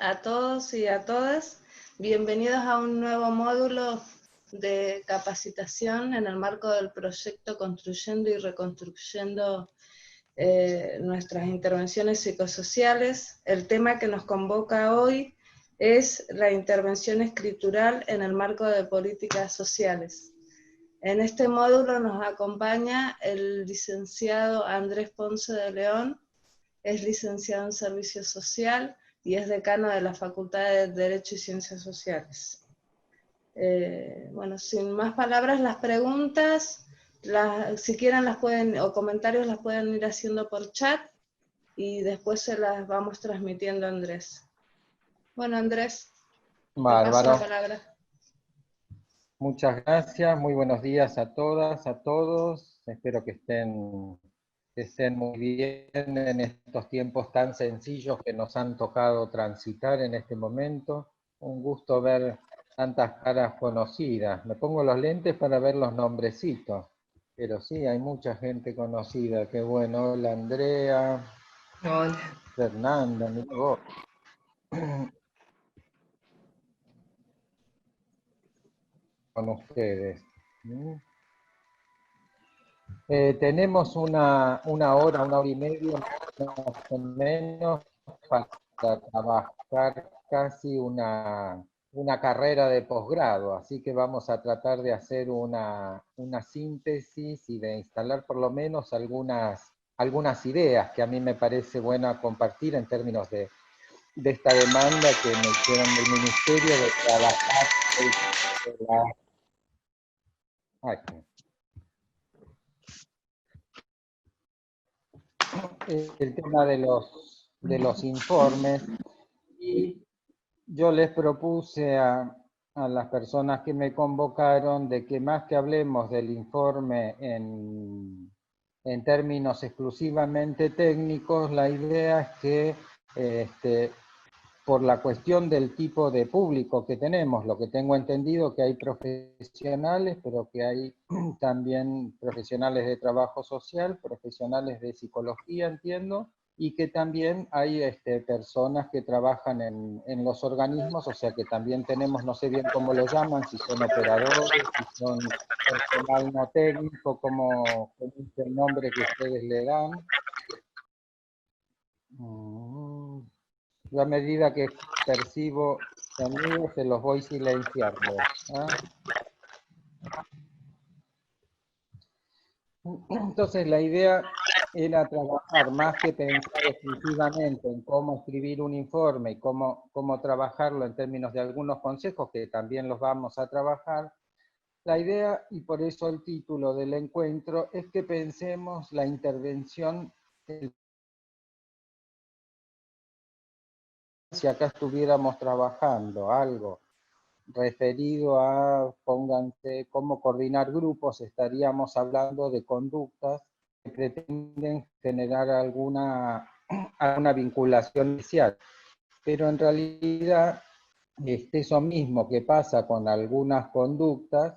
a todos y a todas. Bienvenidos a un nuevo módulo de capacitación en el marco del proyecto Construyendo y Reconstruyendo nuestras intervenciones psicosociales. El tema que nos convoca hoy es la intervención escritural en el marco de políticas sociales. En este módulo nos acompaña el licenciado Andrés Ponce de León, es licenciado en Servicio Social y es decano de la Facultad de Derecho y Ciencias Sociales. Bueno, sin más palabras, las preguntas, si quieren las pueden, o comentarios las pueden ir haciendo por chat y después se las vamos transmitiendo a Andrés. Bueno, Andrés, te paso la palabra. Muchas gracias, muy buenos días a todas, a todos. Espero que estén muy bien en estos tiempos tan sencillos que nos han tocado transitar en este momento. Un gusto ver tantas caras conocidas. Me pongo los lentes para ver los nombrecitos, pero sí, hay mucha gente conocida. Qué bueno. Hola, Andrea. Hola. Fernanda, mira vos. Con ustedes. Tenemos una hora y media más o menos para trabajar casi una carrera de posgrado, así que vamos a tratar de hacer una síntesis y de instalar por lo menos algunas ideas que a mí me parece buena compartir en términos de esta demanda que me hicieron del Ministerio de trabajar el tema de los informes, y yo les propuse a las personas que me convocaron de que más que hablemos del informe en términos exclusivamente técnicos, la idea es que por la cuestión del tipo de público que tenemos, lo que tengo entendido que hay profesionales, pero que hay también profesionales de trabajo social, profesionales de psicología, entiendo, y que también hay personas que trabajan en los organismos, o sea que también tenemos, no sé bien cómo lo llaman, si son operadores, si son personal no técnico, como es el nombre que ustedes le dan. Yo a medida que percibo sonidos se los voy silenciando. Entonces la idea era trabajar más que pensar exclusivamente en cómo escribir un informe y cómo trabajarlo en términos de algunos consejos que también los vamos a trabajar. La idea, y por eso el título del encuentro, es que pensemos la intervención si acá estuviéramos trabajando algo referido a, pónganse, cómo coordinar grupos, estaríamos hablando de conductas que pretenden generar alguna vinculación inicial. Pero en realidad, eso mismo que pasa con algunas conductas,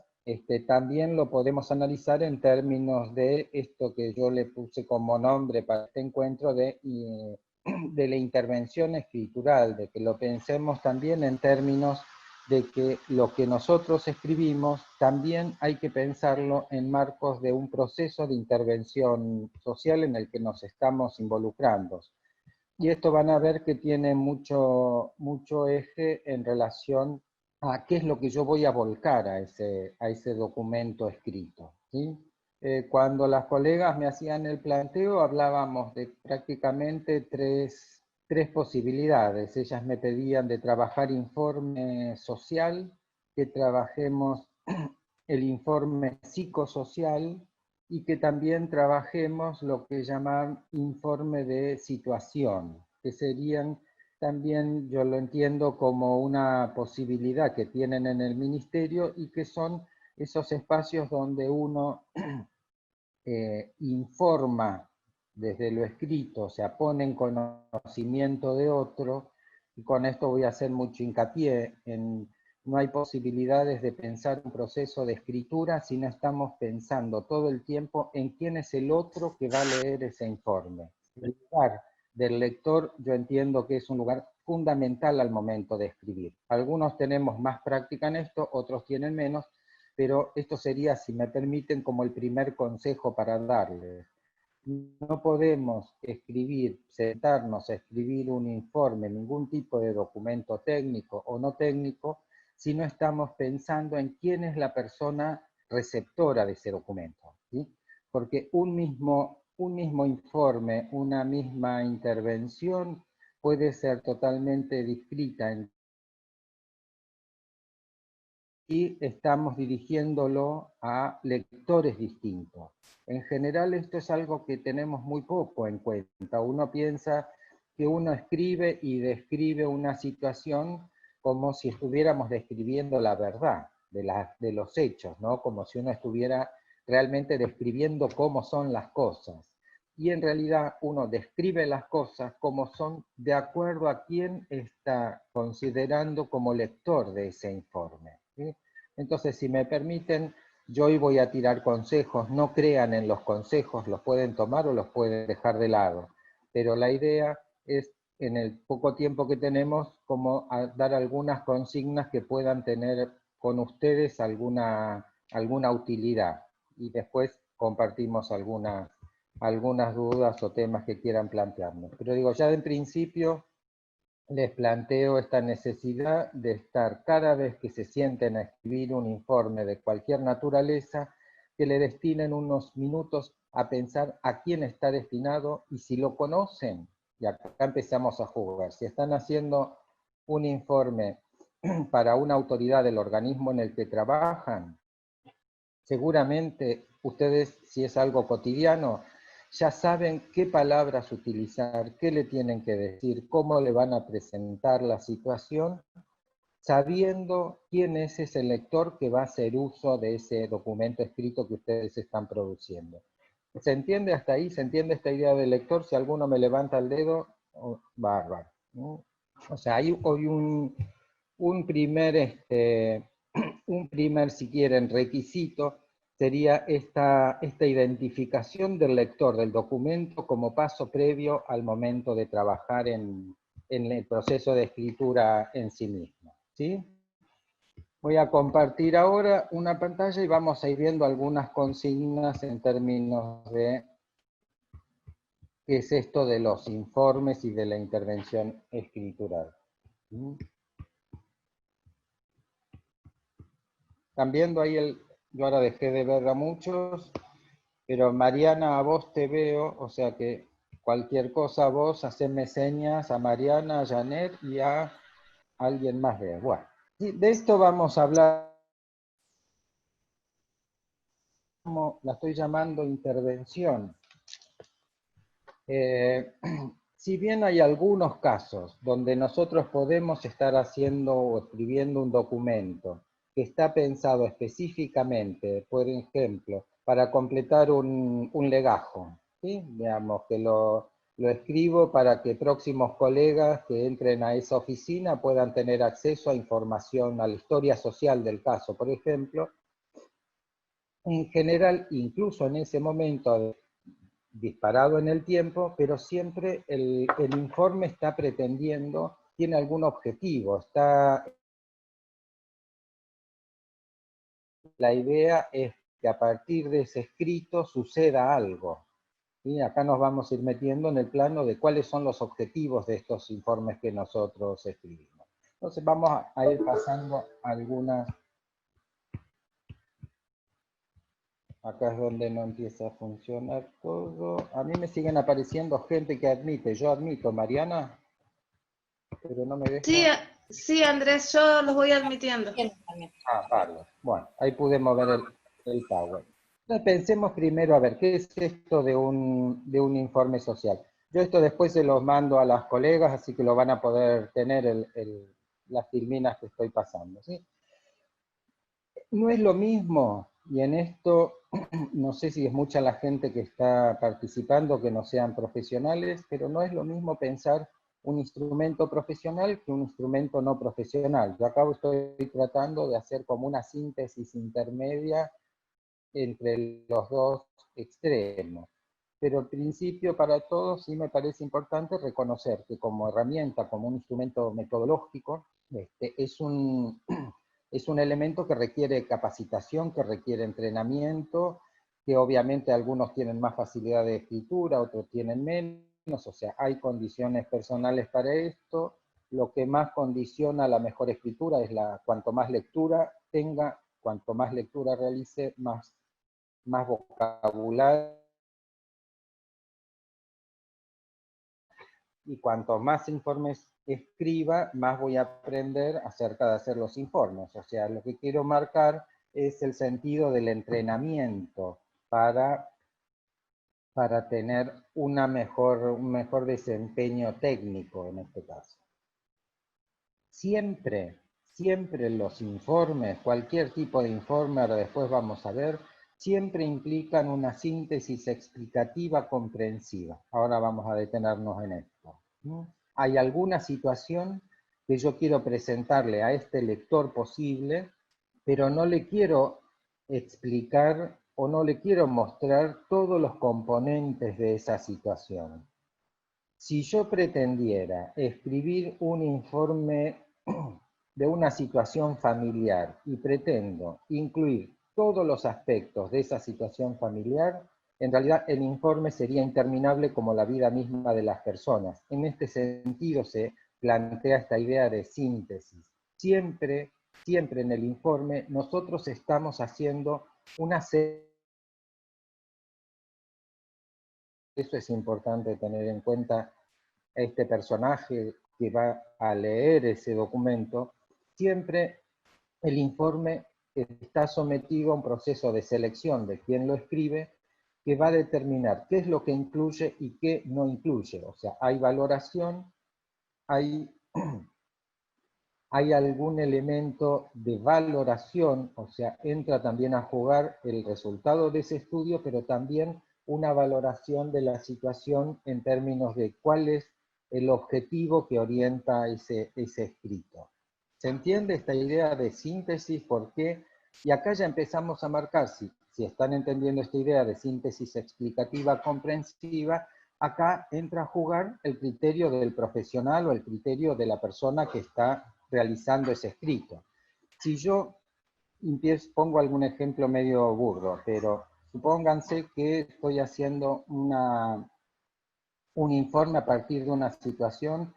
también lo podemos analizar en términos de esto que yo le puse como nombre para este encuentro de la intervención escritural, de que lo pensemos también en términos de que lo que nosotros escribimos también hay que pensarlo en marcos de un proceso de intervención social en el que nos estamos involucrando. Y esto van a ver que tiene mucho eje en relación a qué es lo que yo voy a volcar a ese documento escrito, ¿sí? Cuando las colegas me hacían el planteo, hablábamos de prácticamente tres posibilidades. Ellas me pedían de trabajar informe social, que trabajemos el informe psicosocial y que también trabajemos lo que llaman informe de situación, que serían también, yo lo entiendo como una posibilidad que tienen en el ministerio y que son esos espacios donde uno informa desde lo escrito, o sea, pone en conocimiento de otro, y con esto voy a hacer mucho hincapié en no hay posibilidades de pensar un proceso de escritura si no estamos pensando todo el tiempo en quién es el otro que va a leer ese informe. El lugar del lector yo entiendo que es un lugar fundamental al momento de escribir. Algunos tenemos más práctica en esto, otros tienen menos, pero esto sería, si me permiten, como el primer consejo para darles. No podemos escribir, sentarnos a escribir un informe, ningún tipo de documento técnico o no técnico, si no estamos pensando en quién es la persona receptora de ese documento, ¿sí? Porque un mismo informe, una misma intervención puede ser totalmente descrita y estamos dirigiéndolo a lectores distintos. En general esto es algo que tenemos muy poco en cuenta. Uno piensa que uno escribe y describe una situación como si estuviéramos describiendo la verdad de los hechos, ¿no? Como si uno estuviera realmente describiendo cómo son las cosas. Y en realidad uno describe las cosas como son de acuerdo a quién está considerando como lector de ese informe, ¿sí? Entonces, si me permiten, yo hoy voy a tirar consejos. No crean en los consejos, los pueden tomar o los pueden dejar de lado. Pero la idea es, en el poco tiempo que tenemos, como dar algunas consignas que puedan tener con ustedes alguna utilidad. Y después compartimos algunas dudas o temas que quieran plantearnos. Pero digo, ya de principio les planteo esta necesidad de estar cada vez que se sienten a escribir un informe de cualquier naturaleza, que le destinen unos minutos a pensar a quién está destinado y si lo conocen. Y acá empezamos a jugar. Si están haciendo un informe para una autoridad del organismo en el que trabajan, seguramente ustedes, si es algo cotidiano, ya saben qué palabras utilizar, qué le tienen que decir, cómo le van a presentar la situación, sabiendo quién es ese lector que va a hacer uso de ese documento escrito que ustedes están produciendo. ¿Se entiende hasta ahí? ¿Se entiende esta idea del lector? Si alguno me levanta el dedo, oh, bárbaro, ¿no? O sea, hay hoy un primer, si quieren, requisito, sería esta identificación del lector del documento como paso previo al momento de trabajar en el proceso de escritura en sí mismo, ¿sí? Voy a compartir ahora una pantalla y vamos a ir viendo algunas consignas en términos de qué es esto de los informes y de la intervención escritural. ¿Están viendo ahí yo ahora dejé de ver a muchos, pero Mariana, a vos te veo, o sea que cualquier cosa vos, hacedme señas a Mariana, a Janet y a alguien más de. Bueno, de esto vamos a hablar, como la estoy llamando intervención. Si bien hay algunos casos donde nosotros podemos estar haciendo o escribiendo un documento que está pensado específicamente, por ejemplo, para completar un legajo, ¿sí? Digamos que lo escribo para que próximos colegas que entren a esa oficina puedan tener acceso a información, a la historia social del caso, por ejemplo. En general, incluso en ese momento disparado en el tiempo, pero siempre el informe está pretendiendo, tiene algún objetivo, la idea es que a partir de ese escrito suceda algo. Y acá nos vamos a ir metiendo en el plano de cuáles son los objetivos de estos informes que nosotros escribimos. Entonces vamos a ir pasando algunas. Acá es donde no empieza a funcionar todo. A mí me siguen apareciendo gente que admite. Yo admito, Mariana, pero no me deja. Sí, sí, Andrés, yo los voy admitiendo. Ah, vale. Bueno, ahí pude mover el Power. Entonces pensemos primero, a ver, ¿qué es esto de un informe social? Yo esto después se los mando a las colegas, así que lo van a poder tener las filminas que estoy pasando, ¿sí? No es lo mismo, y en esto no sé si es mucha la gente que está participando que no sean profesionales, pero no es lo mismo pensar un instrumento profesional que un instrumento no profesional. Yo acá estoy tratando de hacer como una síntesis intermedia entre los dos extremos. pero al principio para todos sí me parece importante reconocer que como herramienta, como un instrumento metodológico, es un elemento que requiere capacitación, que requiere entrenamiento, que obviamente algunos tienen más facilidad de escritura, otros tienen menos, o sea, hay condiciones personales para esto. Lo que más condiciona la mejor escritura es cuanto más lectura tenga, cuanto más lectura realice, más vocabulario, y cuanto más informes escriba, más voy a aprender acerca de hacer los informes. O sea, lo que quiero marcar es el sentido del entrenamiento para tener un mejor desempeño técnico en este caso. Siempre los informes, cualquier tipo de informe, ahora después vamos a ver, siempre implican una síntesis explicativa comprensiva. Ahora vamos a detenernos en esto. Hay alguna situación que yo quiero presentarle a este lector posible, pero no le quiero explicar o no le quiero mostrar todos los componentes de esa situación. Si yo pretendiera escribir un informe de una situación familiar y pretendo incluir todos los aspectos de esa situación familiar, en realidad el informe sería interminable como la vida misma de las personas. En este sentido se plantea esta idea de síntesis. Siempre en el informe nosotros estamos haciendo una serie. Eso es importante tener en cuenta. Este personaje que va a leer ese documento, siempre el informe está sometido a un proceso de selección de quien lo escribe, que va a determinar qué es lo que incluye y qué no incluye. O sea, hay valoración, hay algún elemento de valoración, o sea, entra también a jugar el resultado de ese estudio, pero también una valoración de la situación en términos de cuál es el objetivo que orienta ese escrito. ¿Se entiende esta idea de síntesis? ¿Por qué? Y acá ya empezamos a marcar, si están entendiendo esta idea de síntesis explicativa comprensiva, acá entra a jugar el criterio del profesional o el criterio de la persona que está realizando ese escrito. Si yo pongo algún ejemplo medio burdo, pero supónganse que estoy haciendo un informe a partir de una situación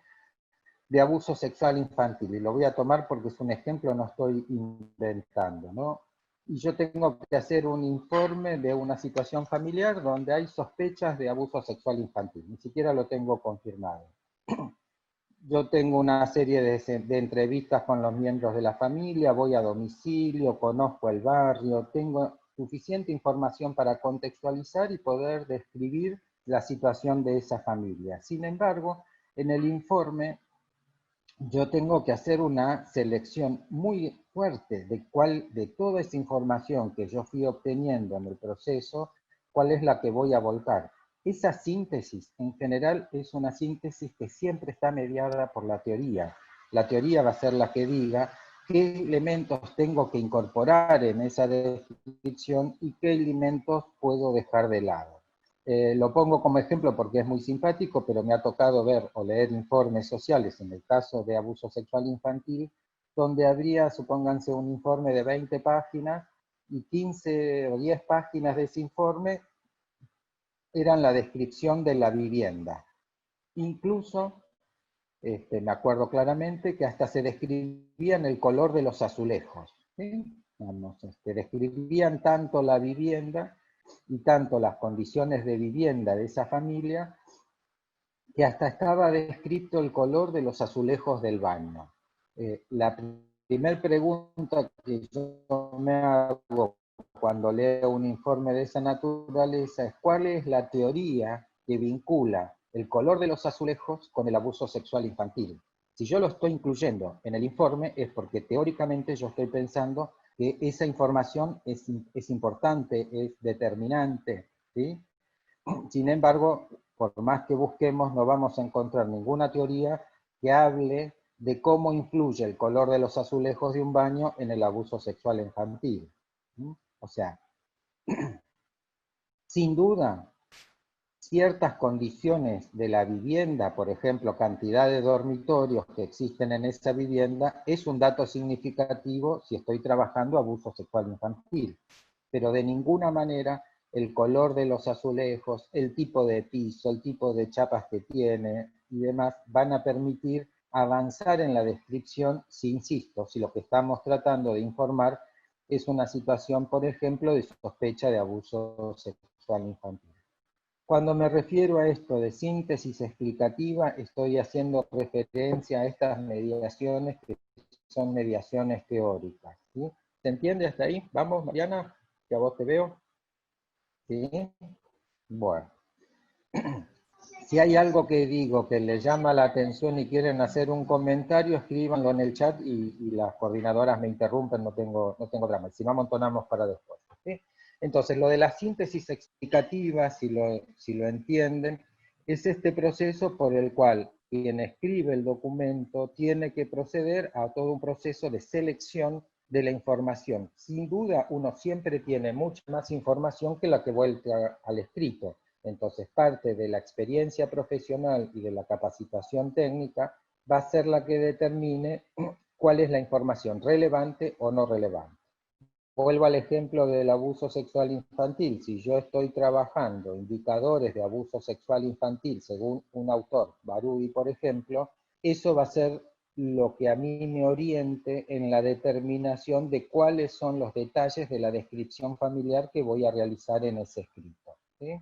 de abuso sexual infantil, y lo voy a tomar porque es un ejemplo, no estoy inventando, ¿no? Y yo tengo que hacer un informe de una situación familiar donde hay sospechas de abuso sexual infantil, ni siquiera lo tengo confirmado. Yo tengo una serie de entrevistas con los miembros de la familia, voy a domicilio, conozco el barrio, tengo suficiente información para contextualizar y poder describir la situación de esa familia. Sin embargo, en el informe yo tengo que hacer una selección muy fuerte de toda esa información que yo fui obteniendo en el proceso, cuál es la que voy a volcar. Esa síntesis, en general, es una síntesis que siempre está mediada por la teoría. La teoría va a ser la que diga qué elementos tengo que incorporar en esa descripción y qué elementos puedo dejar de lado. Lo pongo como ejemplo porque es muy simpático, pero me ha tocado ver o leer informes sociales, en el caso de abuso sexual infantil, donde habría, supónganse, un informe de 20 páginas y 15 o 10 páginas de ese informe eran la descripción de la vivienda. Incluso, me acuerdo claramente que hasta se describían el color de los azulejos. ¿Sí? Vamos, describían tanto la vivienda y tanto las condiciones de vivienda de esa familia, que hasta estaba descrito el color de los azulejos del baño. La primera pregunta que yo me hago cuando leo un informe de esa naturaleza es ¿cuál es la teoría que vincula el color de los azulejos con el abuso sexual infantil? Si yo lo estoy incluyendo en el informe es porque teóricamente yo estoy pensando que esa información es importante, es determinante, ¿sí? Sin embargo, por más que busquemos, no vamos a encontrar ninguna teoría que hable de cómo influye el color de los azulejos de un baño en el abuso sexual infantil. O sea, sin duda, ciertas condiciones de la vivienda, por ejemplo, cantidad de dormitorios que existen en esa vivienda, es un dato significativo si estoy trabajando abuso sexual infantil. Pero de ninguna manera el color de los azulejos, el tipo de piso, el tipo de chapas que tiene y demás van a permitir avanzar en la descripción si, insisto, si lo que estamos tratando de informar es una situación, por ejemplo, de sospecha de abuso sexual infantil. Cuando me refiero a esto de síntesis explicativa, estoy haciendo referencia a estas mediaciones que son mediaciones teóricas. ¿Sí? ¿Se entiende hasta ahí? Vamos, Mariana, que a vos te veo. ¿Sí? Bueno. Si hay algo que digo que les llama la atención y quieren hacer un comentario, escríbanlo en el chat y las coordinadoras me interrumpen, no tengo drama. Si no, amontonamos para después. ¿Sí? Entonces, lo de la síntesis explicativa, si lo entienden, es este proceso por el cual quien escribe el documento tiene que proceder a todo un proceso de selección de la información. Sin duda, uno siempre tiene mucha más información que la que vuelca al escrito. Entonces, parte de la experiencia profesional y de la capacitación técnica va a ser la que determine cuál es la información relevante o no relevante. Vuelvo al ejemplo del abuso sexual infantil. Si yo estoy trabajando indicadores de abuso sexual infantil según un autor, Barudi, por ejemplo, eso va a ser lo que a mí me oriente en la determinación de cuáles son los detalles de la descripción familiar que voy a realizar en ese escrito. ¿Sí?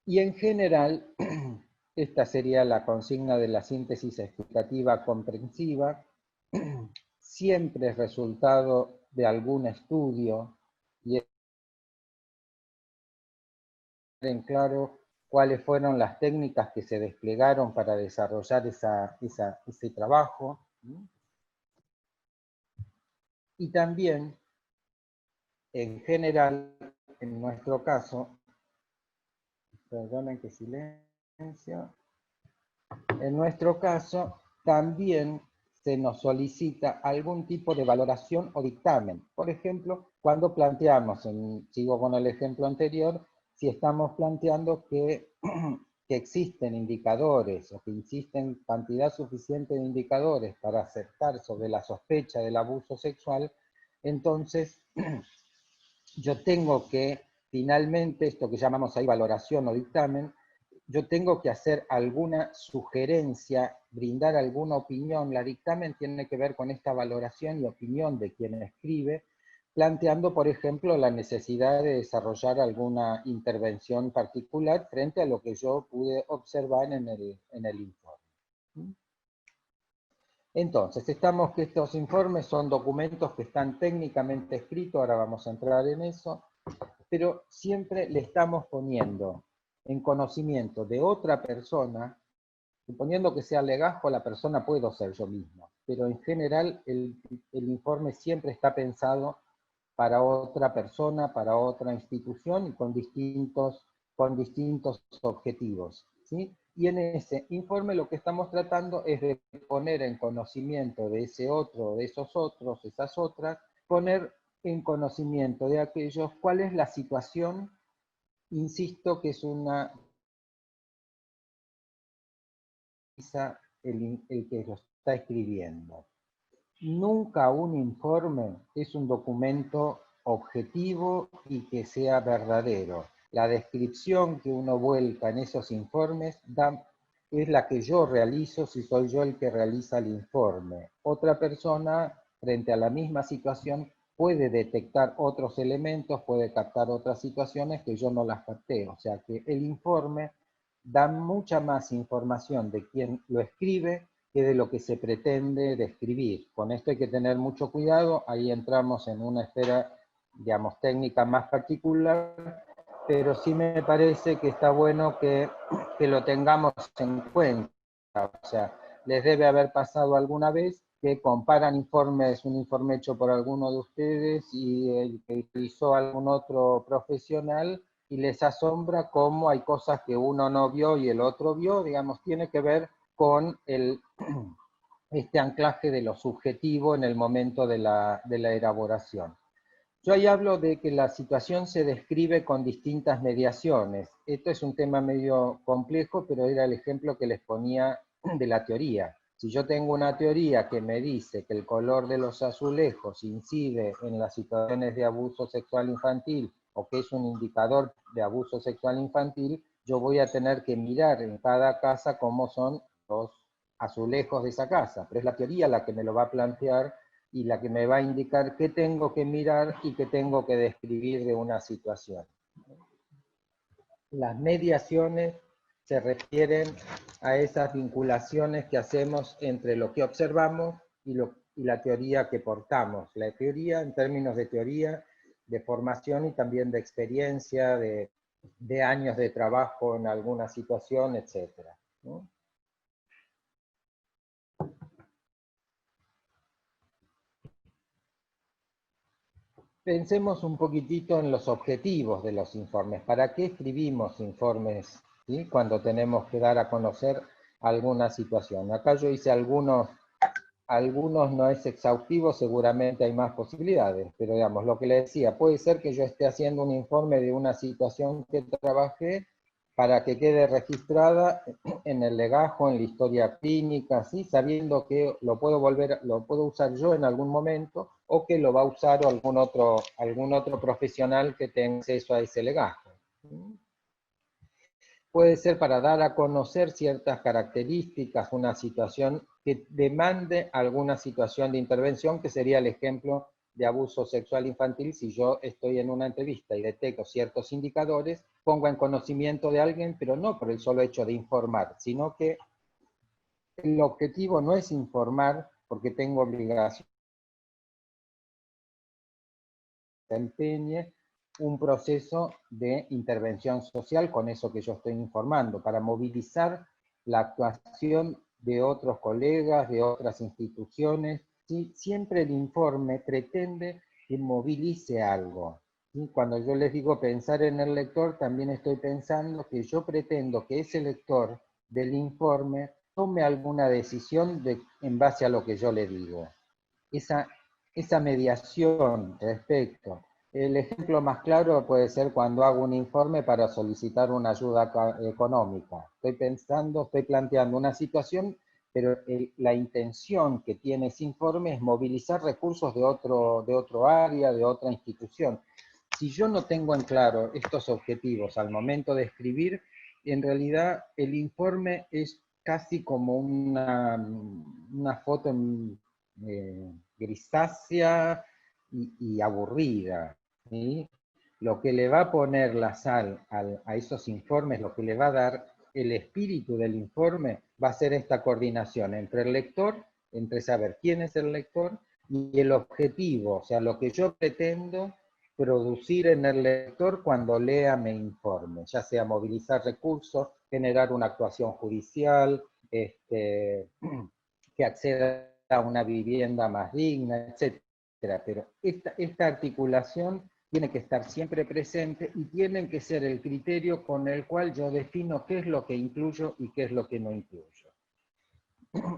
Y en general, esta sería la consigna de la síntesis explicativa comprensiva, siempre es resultado de algún estudio y en claro cuáles fueron las técnicas que se desplegaron para desarrollar ese trabajo. Y también, en general, en nuestro caso, perdonen que silencio, en nuestro caso también se nos solicita algún tipo de valoración o dictamen. Por ejemplo, cuando planteamos, sigo con el ejemplo anterior, si estamos planteando que, que existen indicadores o que existen cantidad suficiente de indicadores para acertar sobre la sospecha del abuso sexual, entonces yo tengo que, finalmente, esto que llamamos ahí valoración o dictamen, yo tengo que hacer alguna sugerencia, brindar alguna opinión. La dictamen tiene que ver con esta valoración y opinión de quien escribe, planteando, por ejemplo, la necesidad de desarrollar alguna intervención particular frente a lo que yo pude observar en el informe. Entonces, estamos que estos informes son documentos que están técnicamente escritos, ahora vamos a entrar en eso, pero siempre le estamos poniendo en conocimiento de otra persona, suponiendo que sea legajo, la persona puedo ser yo mismo, pero en general el informe siempre está pensado para otra persona, para otra institución y con distintos objetivos, ¿sí? Y en ese informe lo que estamos tratando es de poner en conocimiento de ese otro, de esos otros, esas otras, poner en conocimiento de aquellos cuál es la situación, insisto que es una el que lo está escribiendo. Nunca un informe es un documento objetivo y que sea verdadero. La descripción que uno vuelca en esos informes es la que yo realizo si soy yo el que realiza el informe. Otra persona, frente a la misma situación, puede detectar otros elementos, puede captar otras situaciones que yo no las capté. O sea que el informe da mucha más información de quien lo escribe que de lo que se pretende describir. Con esto hay que tener mucho cuidado, ahí entramos en una esfera, digamos, técnica más particular, pero sí me parece que está bueno que lo tengamos en cuenta. O sea, les debe haber pasado alguna vez que comparan informes, un informe hecho por alguno de ustedes y el que hizo algún otro profesional, y les asombra cómo hay cosas que uno no vio y el otro vio, digamos, tiene que ver con este anclaje de lo subjetivo en el momento de la elaboración. Yo ahí hablo de que la situación se describe con distintas mediaciones. Esto es un tema medio complejo, pero era el ejemplo que les ponía de la teoría. Si yo tengo una teoría que me dice que el color de los azulejos incide en las situaciones de abuso sexual infantil o que es un indicador de abuso sexual infantil, yo voy a tener que mirar en cada casa cómo son los azulejos de esa casa. Pero es la teoría la que me lo va a plantear y la que me va a indicar qué tengo que mirar y qué tengo que describir de una situación. Las mediaciones se refieren a esas vinculaciones que hacemos entre lo que observamos y la teoría que portamos. La teoría en términos de teoría, de formación y también de experiencia, de años de trabajo en alguna situación, etc., ¿no? Pensemos un poquitito en los objetivos de los informes. ¿Para qué escribimos informes, ¿sí?, cuando tenemos que dar a conocer alguna situación? Acá yo hice algunos no es exhaustivo, seguramente hay más posibilidades, pero digamos, lo que le decía, puede ser que yo esté haciendo un informe de una situación que trabajé para que quede registrada en el legajo, en la historia clínica, ¿sí?, sabiendo que lo puedo usar yo en algún momento, o que lo va a usar algún otro profesional que tenga acceso a ese legajo. Puede ser para dar a conocer ciertas características, una situación que demande alguna situación de intervención, que sería el ejemplo de abuso sexual infantil. Si yo estoy en una entrevista y detecto ciertos indicadores, pongo en conocimiento de alguien, pero no por el solo hecho de informar, sino que el objetivo no es informar porque tengo obligación, empeñe un proceso de intervención social con eso que yo estoy informando, para movilizar la actuación de otros colegas, de otras instituciones. ¿Sí? Siempre el informe pretende que movilice algo. ¿Sí? Cuando yo les digo pensar en el lector, también estoy pensando que yo pretendo que ese lector del informe tome alguna decisión en base a lo que yo le digo. Esa mediación respecto. El ejemplo más claro puede ser cuando hago un informe para solicitar una ayuda económica. Estoy planteando una situación, pero la intención que tiene ese informe es movilizar recursos de otro área, de otra institución. Si yo no tengo en claro estos objetivos al momento de escribir, en realidad el informe es casi como una foto grisácea y aburrida, ¿sí? Lo que le va a poner la sal a esos informes, lo que le va a dar el espíritu del informe, va a ser esta coordinación entre el lector, entre saber quién es el lector, y el objetivo, o sea, lo que yo pretendo producir en el lector cuando lea mi informe, ya sea movilizar recursos, generar una actuación judicial, que acceda a una vivienda más digna, etcétera. Pero esta articulación tiene que estar siempre presente y tiene que ser el criterio con el cual yo defino qué es lo que incluyo y qué es lo que no incluyo.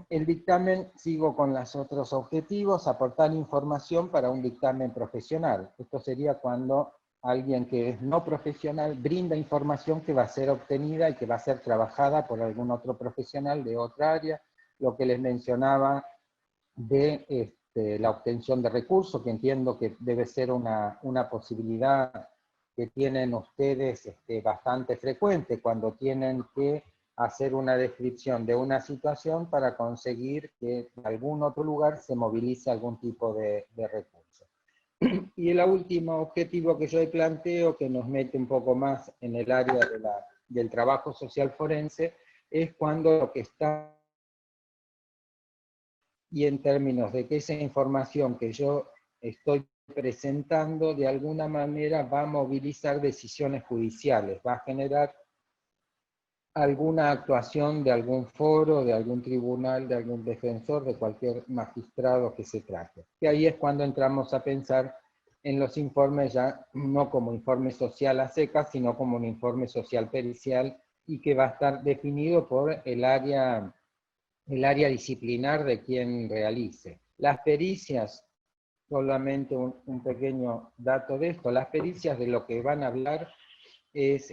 El dictamen, sigo con los otros objetivos, aportar información para un dictamen profesional. Esto sería cuando alguien que es no profesional brinda información que va a ser obtenida y que va a ser trabajada por algún otro profesional de otra área. Lo que les mencionaba de la obtención de recursos, que entiendo que debe ser una posibilidad que tienen ustedes bastante frecuente cuando tienen que hacer una descripción de una situación para conseguir que en algún otro lugar se movilice algún tipo de recurso. Y el último objetivo que yo planteo, que nos mete un poco más en el área del trabajo social forense, es cuando lo que está, y en términos de que esa información que yo estoy presentando de alguna manera va a movilizar decisiones judiciales, va a generar alguna actuación de algún foro, de algún tribunal, de algún defensor, de cualquier magistrado que se trate. Y ahí es cuando entramos a pensar en los informes ya no como informe social a secas, sino como un informe social pericial, y que va a estar definido por el área disciplinar de quien realice. Las pericias solamente un pequeño dato de esto. Las pericias de lo que van a hablar es,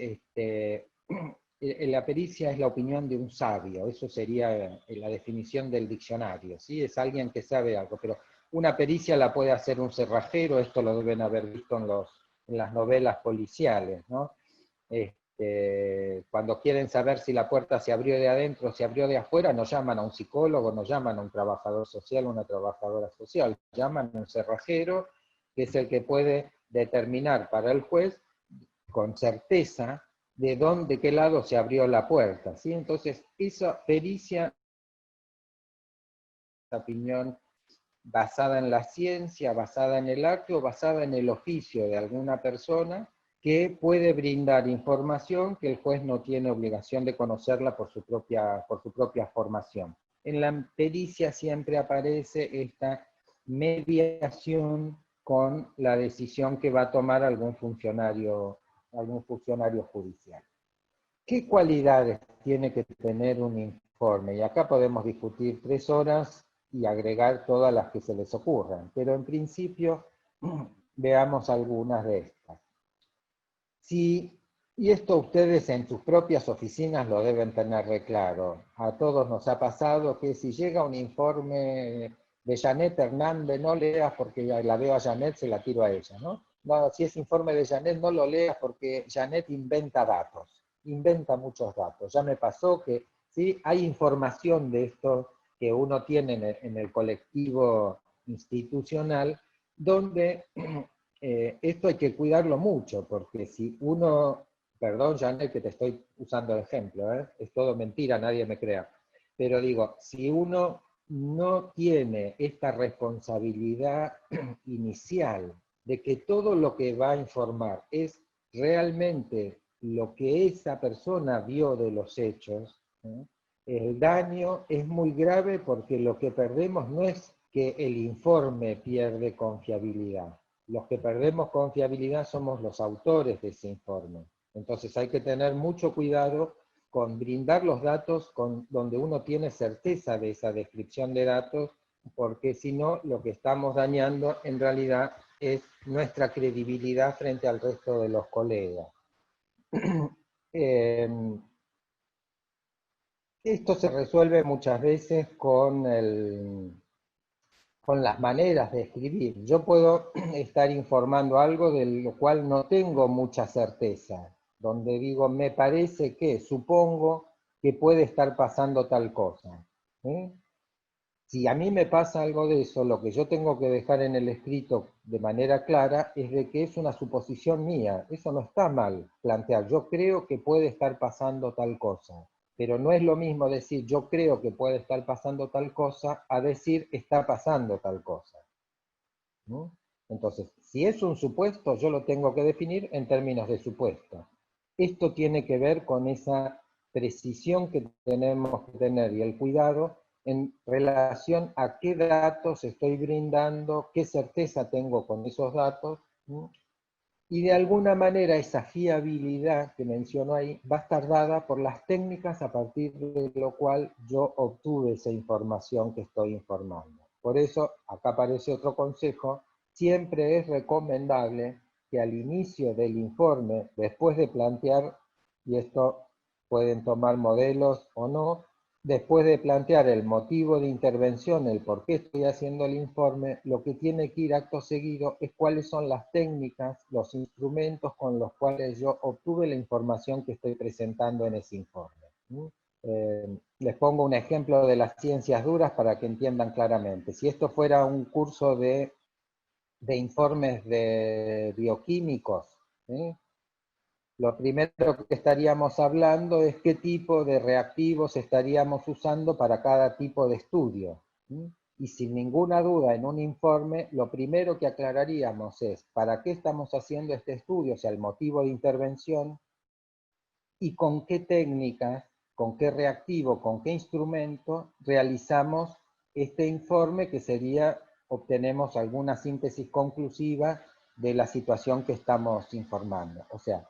la pericia es la opinión de un sabio, eso sería la definición del diccionario, ¿sí? Es alguien que sabe algo, pero una pericia la puede hacer un cerrajero, esto lo deben haber visto en las novelas policiales, ¿no? Cuando quieren saber si la puerta se abrió de adentro o se abrió de afuera, no llaman a un psicólogo, no llaman a un trabajador social o una trabajadora social, llaman a un cerrajero, que es el que puede determinar para el juez con certeza de qué lado se abrió la puerta, ¿sí? Entonces, esa pericia, esa opinión basada en la ciencia, basada en el arte o basada en el oficio de alguna persona que puede brindar información que el juez no tiene obligación de conocerla por su propia formación. En la pericia siempre aparece esta mediación con la decisión que va a tomar algún funcionario judicial. ¿Qué cualidades tiene que tener un informe? Y acá podemos discutir 3 horas y agregar todas las que se les ocurran, pero en principio veamos algunas de estas. Y esto ustedes en sus propias oficinas lo deben tener re claro. A todos nos ha pasado que si llega un informe de Janet Hernández, no leas porque la veo a Janet, se la tiro a ella, ¿no? No, si es informe de Janet, no lo leas porque Janet inventa datos, inventa muchos datos. Ya me pasó que ¿sí? Hay información de esto que uno tiene en el colectivo institucional, donde esto hay que cuidarlo mucho, porque si uno, perdón Janet que te estoy usando de ejemplo, es todo mentira, nadie me crea, pero digo, si uno no tiene esta responsabilidad inicial de que todo lo que va a informar es realmente lo que esa persona vio de los hechos, el daño es muy grave porque lo que perdemos no es que el informe pierde confiabilidad. Los que perdemos confiabilidad somos los autores de ese informe. Entonces hay que tener mucho cuidado con brindar los datos donde uno tiene certeza de esa descripción de datos, porque si no, lo que estamos dañando en realidad es nuestra credibilidad frente al resto de los colegas. Esto se resuelve muchas veces con las maneras de escribir. Yo puedo estar informando algo de lo cual no tengo mucha certeza, donde digo, me parece que, supongo que puede estar pasando tal cosa. Si a mí me pasa algo de eso, lo que yo tengo que dejar en el escrito de manera clara es de que es una suposición mía. Eso no está mal plantear. Yo creo que puede estar pasando tal cosa. Pero no es lo mismo decir yo creo que puede estar pasando tal cosa a decir está pasando tal cosa. ¿No? Entonces, si es un supuesto, yo lo tengo que definir en términos de supuesto. Esto tiene que ver con esa precisión que tenemos que tener y el cuidado en relación a qué datos estoy brindando, qué certeza tengo con esos datos, ¿no? Y de alguna manera esa fiabilidad que menciono ahí va a estar dada por las técnicas a partir de lo cual yo obtuve esa información que estoy informando. Por eso, acá aparece otro consejo, siempre es recomendable que al inicio del informe, después de plantear, y esto pueden tomar modelos o no, después de plantear el motivo de intervención, el por qué estoy haciendo el informe, lo que tiene que ir acto seguido es cuáles son las técnicas, los instrumentos con los cuales yo obtuve la información que estoy presentando en ese informe. Les pongo un ejemplo de las ciencias duras para que entiendan claramente. Si esto fuera un curso de informes de bioquímicos, ¿sí? Lo primero que estaríamos hablando es qué tipo de reactivos estaríamos usando para cada tipo de estudio. Y sin ninguna duda en un informe, lo primero que aclararíamos es para qué estamos haciendo este estudio, o sea, el motivo de intervención, y con qué técnicas, con qué reactivo, con qué instrumento realizamos este informe que sería, obtenemos alguna síntesis conclusiva de la situación que estamos informando. O sea,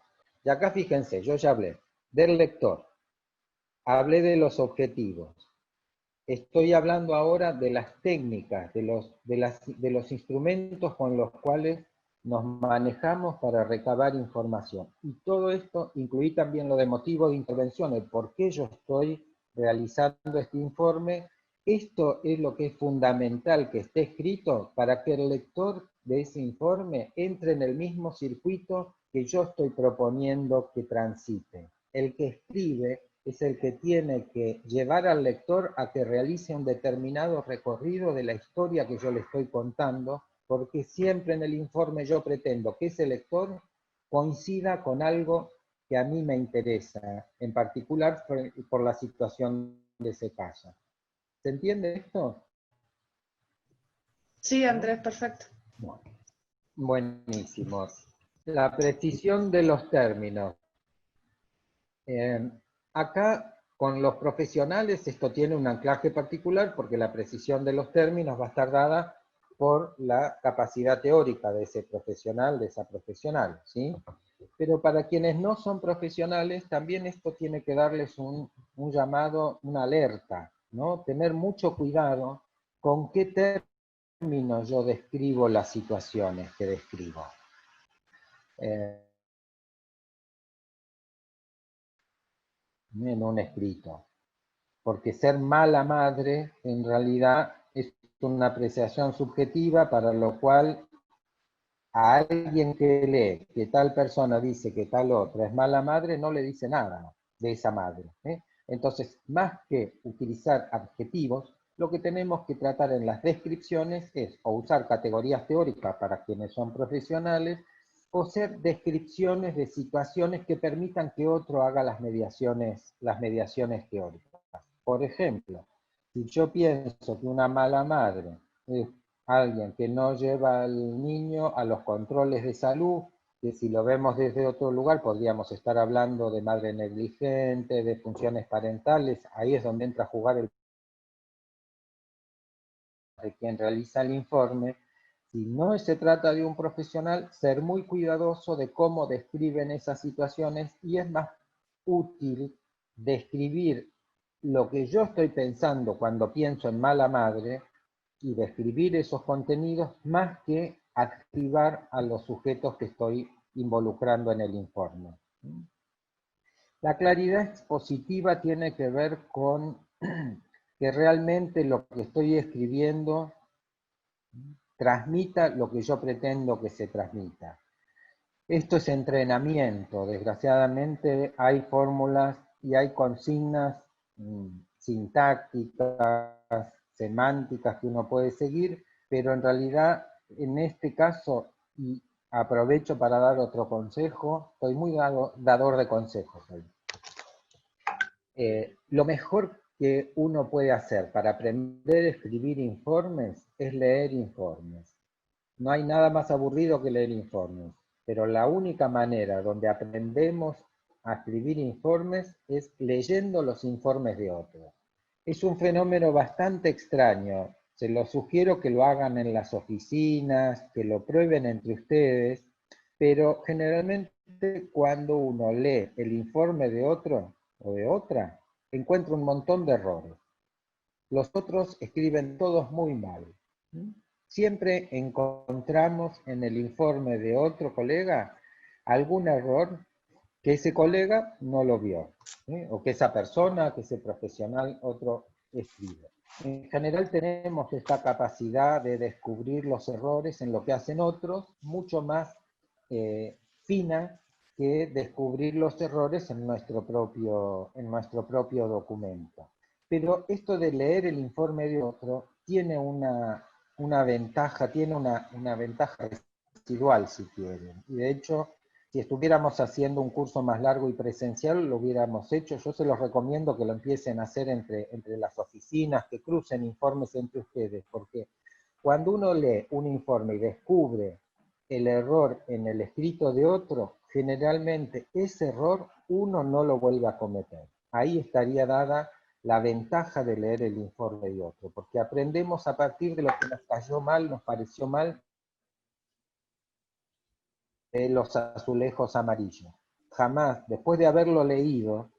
y acá fíjense, yo ya hablé del lector, hablé de los objetivos, Estoy hablando ahora de las técnicas, de los instrumentos con los cuales nos manejamos para recabar información. Y todo esto incluí también lo de motivo de intervención, el por qué yo estoy realizando este informe. Esto es lo que es fundamental que esté escrito para que el lector de ese informe entre en el mismo circuito que yo estoy proponiendo que transite. El que escribe es el que tiene que llevar al lector a que realice un determinado recorrido de la historia que yo le estoy contando, porque siempre en el informe yo pretendo que ese lector coincida con algo que a mí me interesa, en particular por la situación de ese caso. ¿Se entiende esto? Sí, Andrés, perfecto. Bueno, buenísimo. La precisión de los términos. Acá, con los profesionales, esto tiene un anclaje particular porque la precisión de los términos va a estar dada por la capacidad teórica de ese profesional, de esa profesional, ¿sí? Pero para quienes no son profesionales, también esto tiene que darles un llamado, una alerta, ¿no? Tener mucho cuidado con qué términos yo describo las situaciones que describo. En un escrito. Porque ser mala madre en realidad es una apreciación subjetiva, para lo cual a alguien que lee que tal persona dice que tal otra es mala madre, no le dice nada de esa madre. Entonces, más que utilizar adjetivos, lo que tenemos que tratar en las descripciones es o usar categorías teóricas para quienes son profesionales, o ser descripciones de situaciones que permitan que otro haga las mediaciones teóricas. Por ejemplo, si yo pienso que una mala madre es alguien que no lleva al niño a los controles de salud, que si lo vemos desde otro lugar podríamos estar hablando de madre negligente, de funciones parentales, ahí es donde entra a jugar el de quien realiza el informe. Si no se trata de un profesional, ser muy cuidadoso de cómo describen esas situaciones, y es más útil describir lo que yo estoy pensando cuando pienso en mala madre y describir esos contenidos más que activar a los sujetos que estoy involucrando en el informe. La claridad expositiva tiene que ver con que realmente lo que estoy escribiendo transmita lo que yo pretendo que se transmita. Esto es entrenamiento. Desgraciadamente hay fórmulas y hay consignas sintácticas, semánticas que uno puede seguir, pero en realidad en este caso, y aprovecho para dar otro consejo, estoy muy dador de consejos hoy. Lo mejor que uno puede hacer para aprender a escribir informes es leer informes. No hay nada más aburrido que leer informes, pero la única manera donde aprendemos a escribir informes es leyendo los informes de otros. Es un fenómeno bastante extraño. Se lo sugiero que lo hagan en las oficinas, que lo prueben entre ustedes, pero generalmente cuando uno lee el informe de otro o de otra, encuentra un montón de errores. Los otros escriben todos muy mal. Siempre encontramos en el informe de otro colega algún error que ese colega no lo vio, o que esa persona, que ese profesional, otro escribe. En general tenemos esta capacidad de descubrir los errores en lo que hacen otros, mucho más fina que descubrir los errores en nuestro propio documento. Pero esto de leer el informe de otro tiene una ventaja, tiene una ventaja residual, si quieren. Y de hecho, si estuviéramos haciendo un curso más largo y presencial, lo hubiéramos hecho. Yo se los recomiendo que lo empiecen a hacer entre las oficinas, que crucen informes entre ustedes, porque cuando uno lee un informe y descubre el error en el escrito de otro, generalmente ese error uno no lo vuelve a cometer. Ahí estaría dada la ventaja de leer el informe de otro, porque aprendemos a partir de lo que nos cayó mal, nos pareció mal, de los azulejos amarillos. Jamás, después de haberlo leído,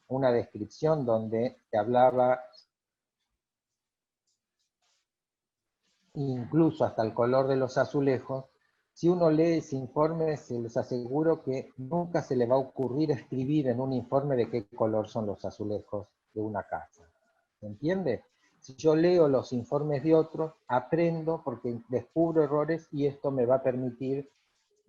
una descripción donde te hablaba incluso hasta el color de los azulejos, si uno lee ese informe, se les aseguro que nunca se le va a ocurrir escribir en un informe de qué color son los azulejos de una casa. ¿Se entiende? Si yo leo los informes de otros, aprendo porque descubro errores y esto me va a permitir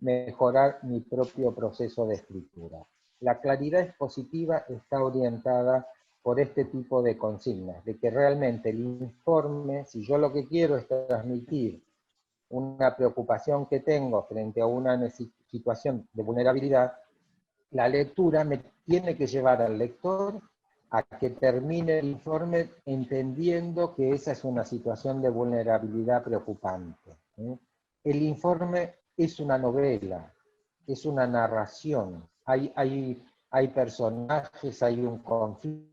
mejorar mi propio proceso de escritura. La claridad expositiva está orientada por este tipo de consignas, de que realmente el informe, si yo lo que quiero es transmitir una preocupación que tengo frente a una situación de vulnerabilidad, la lectura me tiene que llevar al lector a que termine el informe entendiendo que esa es una situación de vulnerabilidad preocupante. El informe es una novela, es una narración, hay personajes, hay un conflicto,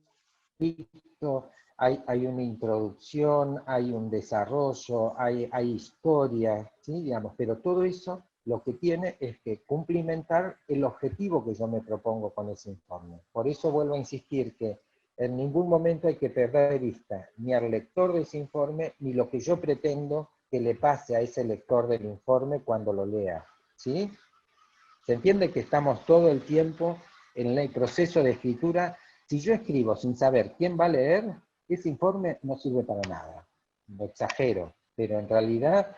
hay una introducción, hay un desarrollo, hay historia, ¿sí? Digamos, pero todo eso lo que tiene es que cumplimentar el objetivo que yo me propongo con ese informe. Por eso vuelvo a insistir que en ningún momento hay que perder de vista ni al lector de ese informe, ni lo que yo pretendo que le pase a ese lector del informe cuando lo lea. ¿Sí? Se entiende que estamos todo el tiempo en el proceso de escritura. Si yo escribo sin saber quién va a leer, ese informe no sirve para nada. Lo exagero, pero en realidad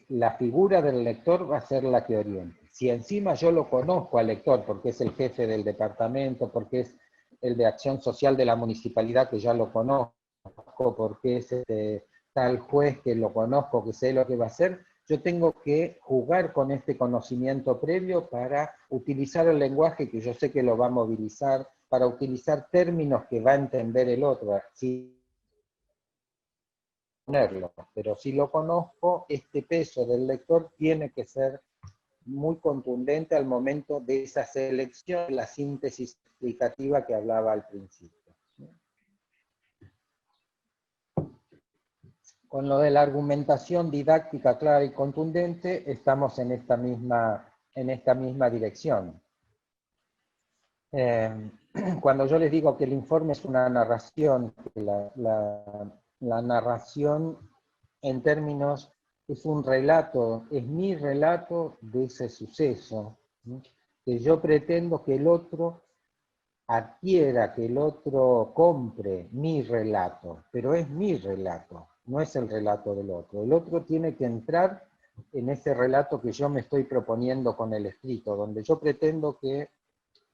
la figura del lector va a ser la que oriente. Si encima yo lo conozco al lector, porque es el jefe del departamento, porque es el de acción social de la municipalidad que ya lo conozco, porque es tal juez que lo conozco, que sé lo que va a hacer, yo tengo que jugar con este conocimiento previo para utilizar el lenguaje que yo sé que lo va a movilizar, para utilizar términos que va a entender el otro, sin ponerlo. Pero si lo conozco, este peso del lector tiene que ser muy contundente al momento de esa selección, la síntesis explicativa que hablaba al principio. Con lo de la argumentación didáctica clara y contundente, estamos en esta misma dirección. Cuando yo les digo que el informe es una narración, que la narración en términos es un relato, es mi relato de ese suceso, ¿sí? Que yo pretendo que el otro adquiera, que el otro compre mi relato, pero es mi relato, no es el relato del otro. El otro tiene que entrar en ese relato que yo me estoy proponiendo con el escrito, donde yo pretendo que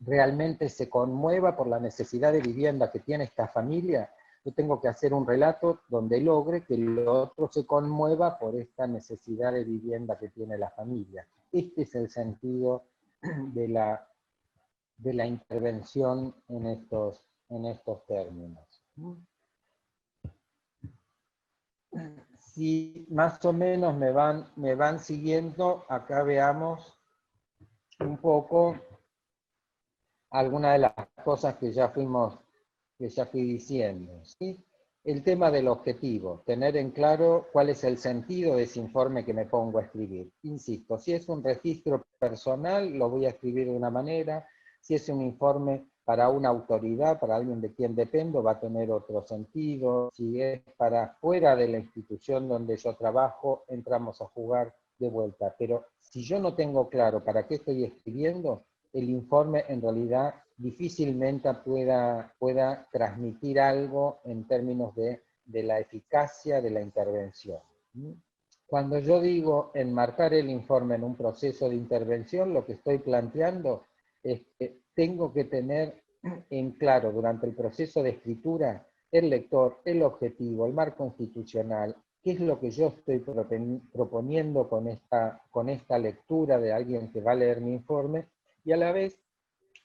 realmente se conmueva por la necesidad de vivienda que tiene esta familia. Yo tengo que hacer un relato donde logre que el otro se conmueva por esta necesidad de vivienda que tiene la familia. Este es el sentido de la intervención en estos términos. Si más o menos me van siguiendo, acá veamos un poco algunas de las cosas que ya fui diciendo. ¿Sí? El tema del objetivo, tener en claro cuál es el sentido de ese informe que me pongo a escribir. Insisto, si es un registro personal, lo voy a escribir de una manera. Si es un informe para una autoridad, para alguien de quien dependo, va a tener otro sentido. Si es para fuera de la institución donde yo trabajo, entramos a jugar de vuelta. Pero si yo no tengo claro para qué estoy escribiendo, el informe en realidad difícilmente pueda transmitir algo en términos de la eficacia de la intervención. Cuando yo digo enmarcar el informe en un proceso de intervención, lo que estoy planteando es que tengo que tener en claro durante el proceso de escritura el lector, el objetivo, el marco institucional, qué es lo que yo estoy proponiendo con esta lectura de alguien que va a leer mi informe, y a la vez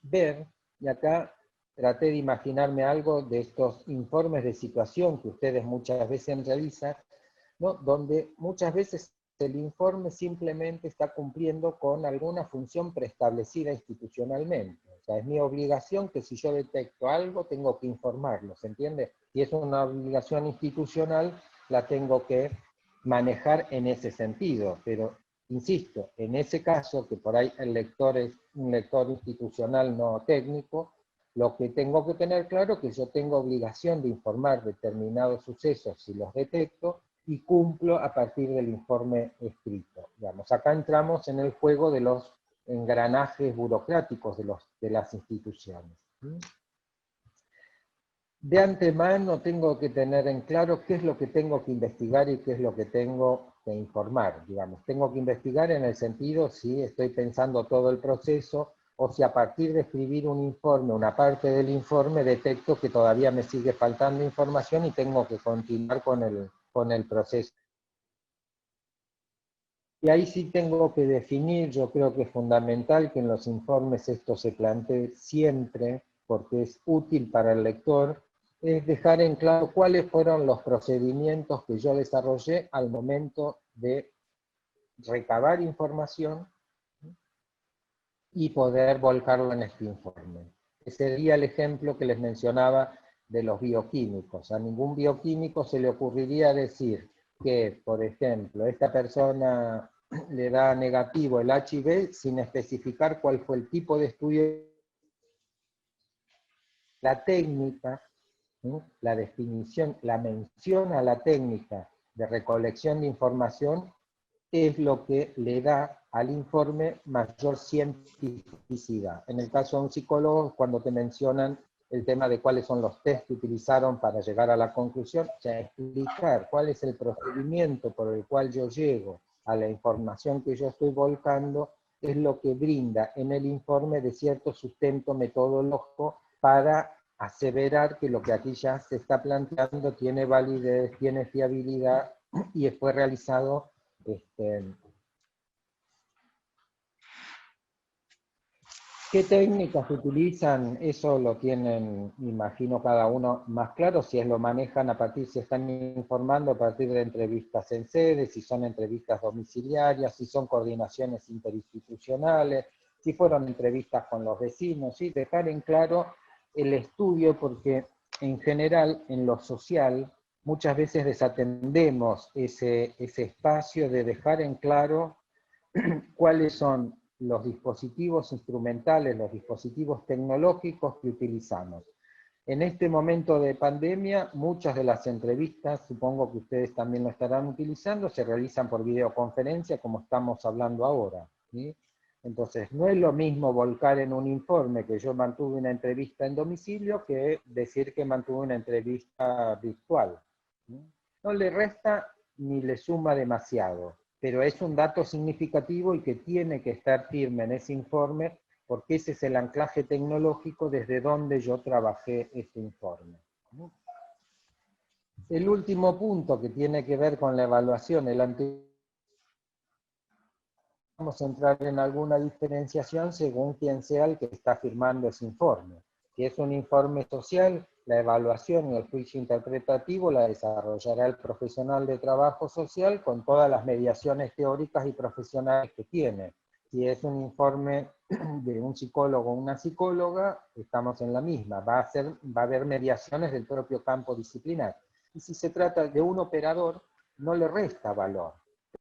ver, y acá traté de imaginarme algo de estos informes de situación que ustedes muchas veces realizan, ¿no? Donde muchas veces el informe simplemente está cumpliendo con alguna función preestablecida institucionalmente. O sea, es mi obligación que si yo detecto algo, tengo que informarlo, ¿se entiende? Si es una obligación institucional, la tengo que manejar en ese sentido, pero insisto, en ese caso, que por ahí el lector es un lector institucional no técnico, lo que tengo que tener claro es que yo tengo obligación de informar determinados sucesos si los detecto, y cumplo a partir del informe escrito. Digamos, acá entramos en el juego de los engranajes burocráticos de las instituciones. De antemano tengo que tener en claro qué es lo que tengo que investigar y qué es lo que tengo que informar. Digamos, tengo que investigar en el sentido si estoy pensando todo el proceso o si a partir de escribir un informe, una parte del informe, detecto que todavía me sigue faltando información y tengo que continuar con el proceso. Y ahí sí tengo que definir, yo creo que es fundamental que en los informes esto se plantee siempre, porque es útil para el lector, es dejar en claro cuáles fueron los procedimientos que yo desarrollé al momento de recabar información y poder volcarlo en este informe. Ese sería el ejemplo que les mencionaba de los bioquímicos. A ningún bioquímico se le ocurriría decir que, por ejemplo, esta persona le da negativo el HIV sin especificar cuál fue el tipo de estudio, la técnica, ¿sí? La definición, la mención a la técnica de recolección de información es lo que le da al informe mayor cientificidad. En el caso de un psicólogo, cuando te mencionan el tema de cuáles son los test que utilizaron para llegar a la conclusión, o sea, explicar cuál es el procedimiento por el cual yo llego a la información que yo estoy volcando, es lo que brinda en el informe de cierto sustento metodológico para aseverar que lo que aquí ya se está planteando tiene validez, tiene fiabilidad y fue realizado ¿qué técnicas utilizan? Eso lo tienen, imagino, cada uno más claro, si es lo manejan a partir, si están informando a partir de entrevistas en sede, si son entrevistas domiciliarias, si son coordinaciones interinstitucionales, si fueron entrevistas con los vecinos, ¿sí? Dejar en claro el estudio, porque en general, en lo social, muchas veces desatendemos ese espacio de dejar en claro cuáles son los dispositivos instrumentales, los dispositivos tecnológicos que utilizamos. En este momento de pandemia, muchas de las entrevistas, supongo que ustedes también lo estarán utilizando, se realizan por videoconferencia como estamos hablando ahora, ¿sí? Entonces, no es lo mismo volcar en un informe que yo mantuve una entrevista en domicilio que decir que mantuve una entrevista virtual, ¿sí? No le resta ni le suma demasiado, pero es un dato significativo y que tiene que estar firme en ese informe porque ese es el anclaje tecnológico desde donde yo trabajé este informe. El último punto que tiene que ver con la evaluación, vamos a entrar en alguna diferenciación según quien sea el que está firmando ese informe. Si es un informe social, la evaluación y el juicio interpretativo la desarrollará el profesional de trabajo social con todas las mediaciones teóricas y profesionales que tiene. Si es un informe de un psicólogo o una psicóloga, estamos en la misma, va a haber mediaciones del propio campo disciplinar. Y si se trata de un operador, no le resta valor.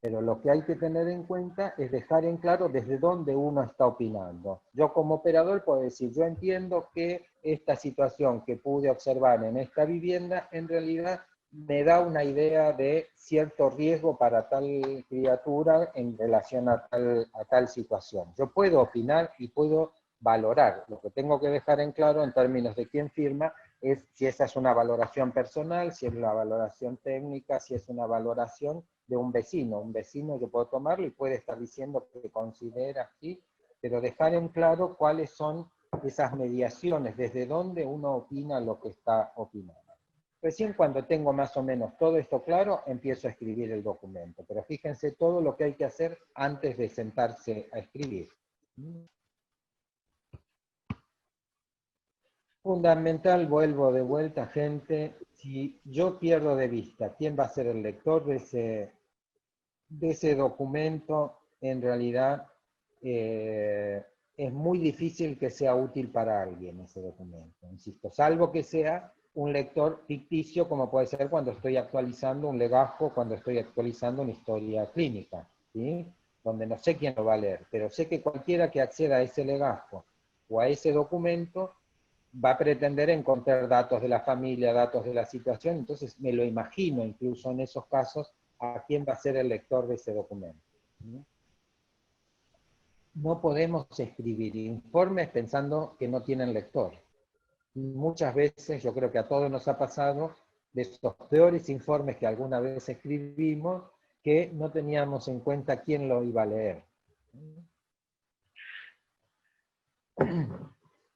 Pero lo que hay que tener en cuenta es dejar en claro desde dónde uno está opinando. Yo como operador puedo decir, yo entiendo que esta situación que pude observar en esta vivienda en realidad me da una idea de cierto riesgo para tal criatura en relación a tal situación. Yo puedo opinar y puedo valorar. Lo que tengo que dejar en claro en términos de quién firma es si esa es una valoración personal, si es una valoración técnica, si es una valoración de un vecino. Un vecino yo puedo tomarlo y puede estar diciendo que considera así, pero dejar en claro cuáles son esas mediaciones, desde dónde uno opina lo que está opinando. Recién cuando tengo más o menos todo esto claro, empiezo a escribir el documento. Pero fíjense todo lo que hay que hacer antes de sentarse a escribir. Fundamental, vuelvo de vuelta, gente, si yo pierdo de vista quién va a ser el lector de ese documento, en realidad es muy difícil que sea útil para alguien ese documento, insisto, salvo que sea un lector ficticio, como puede ser cuando estoy actualizando un legajo, cuando estoy actualizando una historia clínica, ¿sí? Donde no sé quién lo va a leer, pero sé que cualquiera que acceda a ese legajo o a ese documento va a pretender encontrar datos de la familia, datos de la situación, entonces me lo imagino incluso en esos casos a quién va a ser el lector de ese documento. No podemos escribir informes pensando que no tienen lector. Muchas veces, yo creo que a todos nos ha pasado, de esos peores informes que alguna vez escribimos, que no teníamos en cuenta quién lo iba a leer.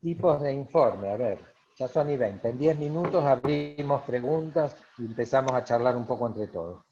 Tipos de informe, a ver, ya son y 20. En 10 minutos abrimos preguntas y empezamos a charlar un poco entre todos.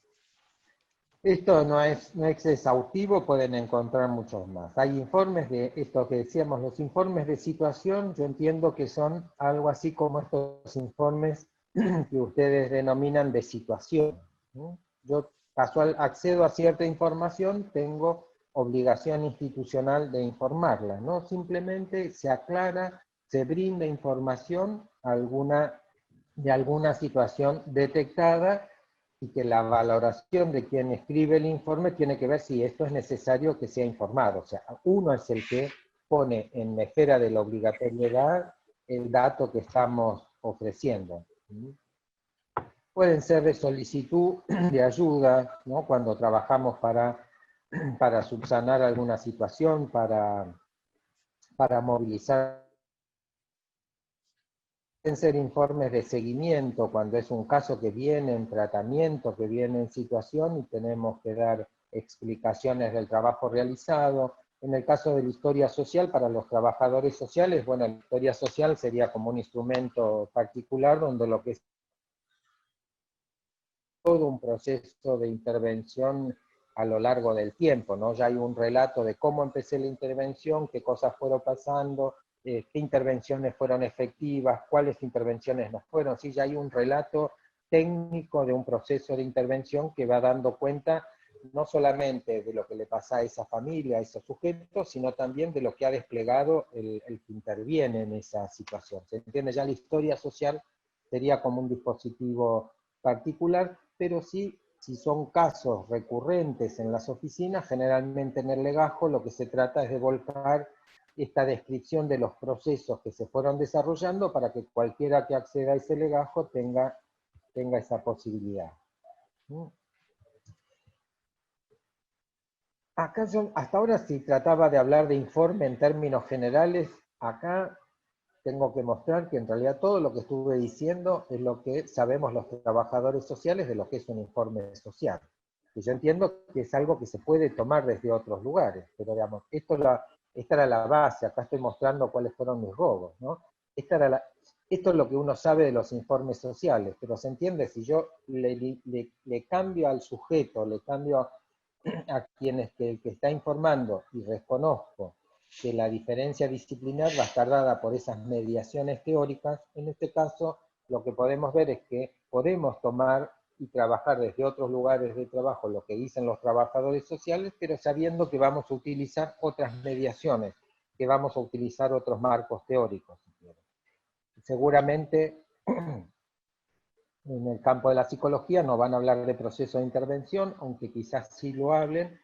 Esto no es exhaustivo, pueden encontrar muchos más. Hay informes de esto que decíamos, los informes de situación, yo entiendo que son algo así como estos informes que ustedes denominan de situación, ¿no? Yo accedo a cierta información, tengo obligación institucional de informarla, ¿no? Simplemente se aclara, se brinda información de alguna situación detectada, y que la valoración de quien escribe el informe tiene que ver si esto es necesario que sea informado. O sea, uno es el que pone en la esfera de la obligatoriedad el dato que estamos ofreciendo. Pueden ser de solicitud de ayuda, ¿no? Cuando trabajamos para subsanar alguna situación, para movilizar. Pueden ser informes de seguimiento, cuando es un caso que viene en tratamiento, que viene en situación y tenemos que dar explicaciones del trabajo realizado. En el caso de la historia social, para los trabajadores sociales, bueno, la historia social sería como un instrumento particular donde lo que es todo un proceso de intervención a lo largo del tiempo, ¿no? Ya hay un relato de cómo empecé la intervención, qué cosas fueron pasando, qué intervenciones fueron efectivas, cuáles intervenciones no fueron. Sí, ya hay un relato técnico de un proceso de intervención que va dando cuenta no solamente de lo que le pasa a esa familia, a esos sujetos, sino también de lo que ha desplegado el que interviene en esa situación. ¿Se entiende? Ya la historia social sería como un dispositivo particular, pero sí, si son casos recurrentes en las oficinas, generalmente en el legajo lo que se trata es de volcar esta descripción de los procesos que se fueron desarrollando para que cualquiera que acceda a ese legajo tenga esa posibilidad. Acá hasta ahora si trataba de hablar de informe en términos generales, acá tengo que mostrar que en realidad todo lo que estuve diciendo es lo que sabemos los trabajadores sociales de lo que es un informe social. Y yo entiendo que es algo que se puede tomar desde otros lugares, pero digamos, esta era la base, acá estoy mostrando cuáles fueron mis robos, ¿no? Esto es lo que uno sabe de los informes sociales, pero se entiende, si yo le cambio al sujeto, le cambio a quienes el que está informando y reconozco que la diferencia disciplinar va a estar dada por esas mediaciones teóricas, en este caso lo que podemos ver es que podemos tomar y trabajar desde otros lugares de trabajo lo que dicen los trabajadores sociales, pero sabiendo que vamos a utilizar otras mediaciones, que vamos a utilizar otros marcos teóricos. Seguramente en el campo de la psicología no van a hablar de proceso de intervención, aunque quizás sí lo hablen,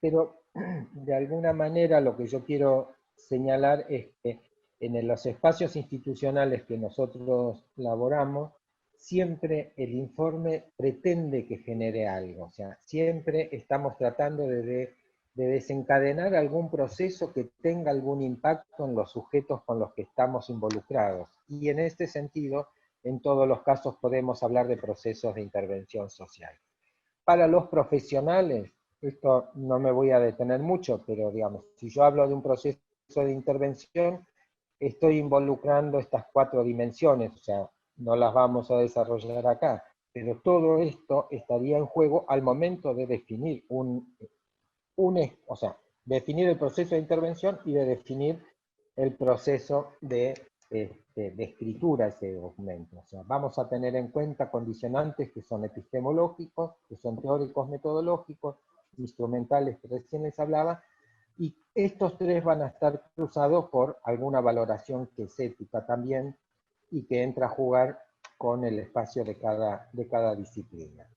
pero de alguna manera lo que yo quiero señalar es que en los espacios institucionales que nosotros laboramos, siempre el informe pretende que genere algo, o sea, siempre estamos tratando de desencadenar algún proceso que tenga algún impacto en los sujetos con los que estamos involucrados. Y en este sentido, en todos los casos podemos hablar de procesos de intervención social. Para los profesionales, esto no me voy a detener mucho, pero digamos, si yo hablo de un proceso de intervención, estoy involucrando estas 4 dimensiones, o sea, no las vamos a desarrollar acá, pero todo esto estaría en juego al momento de definir o sea, definir el proceso de intervención y de definir el proceso de escritura de ese documento. O sea, vamos a tener en cuenta condicionantes que son epistemológicos, que son teóricos metodológicos, instrumentales que recién les hablaba, y estos 3 van a estar cruzados por alguna valoración que es ética también y que entra a jugar con el espacio de cada disciplina.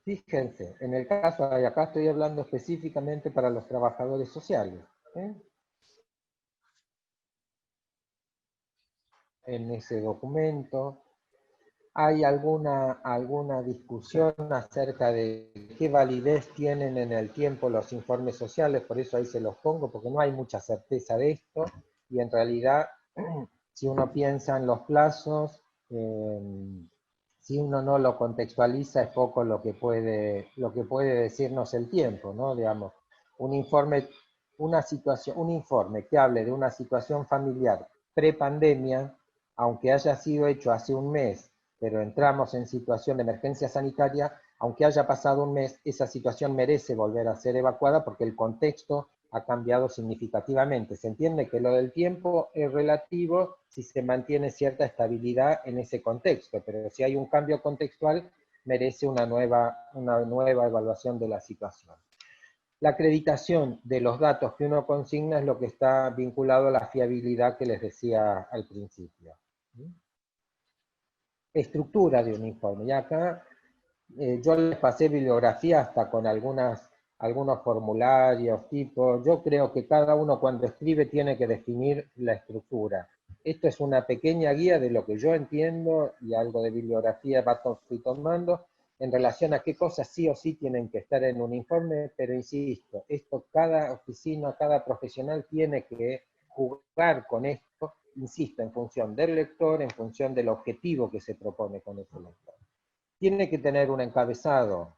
Fíjense, en el caso de acá estoy hablando específicamente para los trabajadores sociales. En ese documento hay alguna discusión acerca de qué validez tienen en el tiempo los informes sociales, por eso ahí se los pongo, porque no hay mucha certeza de esto, y en realidad, si uno piensa en los plazos, si uno no lo contextualiza, es poco lo que puede decirnos el tiempo, ¿no? Digamos, un informe que hable de una situación familiar pre-pandemia, aunque haya sido hecho hace un mes, pero entramos en situación de emergencia sanitaria, aunque haya pasado un mes, esa situación merece volver a ser evacuada porque el contexto ha cambiado significativamente. Se entiende que lo del tiempo es relativo si se mantiene cierta estabilidad en ese contexto, pero si hay un cambio contextual, merece una nueva evaluación de la situación. La acreditación de los datos que uno consigna es lo que está vinculado a la fiabilidad que les decía al principio. Estructura de un informe. Y acá yo les pasé bibliografía hasta con algunos formularios, tipos. Yo creo que cada uno cuando escribe tiene que definir la estructura. Esto es una pequeña guía de lo que yo entiendo y algo de bibliografía fui tomando en relación a qué cosas sí o sí tienen que estar en un informe, pero insisto, esto cada oficina, cada profesional tiene que jugar con esto, insisto, en función del lector, en función del objetivo que se propone con ese lector. Tiene que tener un encabezado,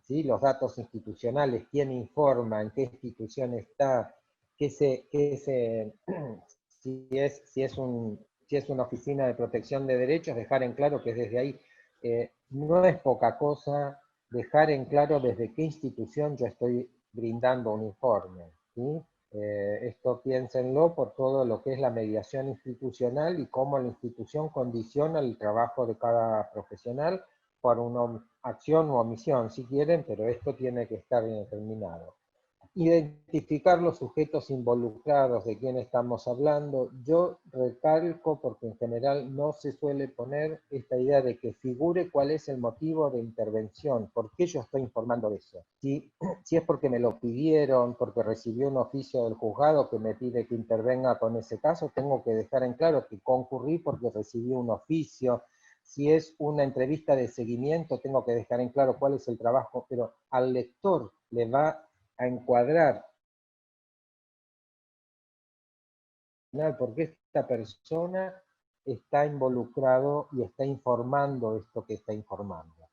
¿sí? Los datos institucionales, quién informa, en qué institución está, si es una oficina de protección de derechos, dejar en claro que desde ahí no es poca cosa dejar en claro desde qué institución yo estoy brindando un informe, ¿sí? Esto piénsenlo por todo lo que es la mediación institucional y cómo la institución condiciona el trabajo de cada profesional por una acción o omisión, si quieren, pero esto tiene que estar bien determinado. Identificar los sujetos involucrados de quién estamos hablando. Yo recalco, porque en general no se suele poner esta idea de que figure cuál es el motivo de intervención, por qué yo estoy informando de eso. Si es porque me lo pidieron, porque recibió un oficio del juzgado que me pide que intervenga con ese caso, tengo que dejar en claro que concurrí porque recibí un oficio. Si es una entrevista de seguimiento, tengo que dejar en claro cuál es el trabajo, pero al lector le va a encuadrar porque esta persona está involucrado y está informando esto que está informando.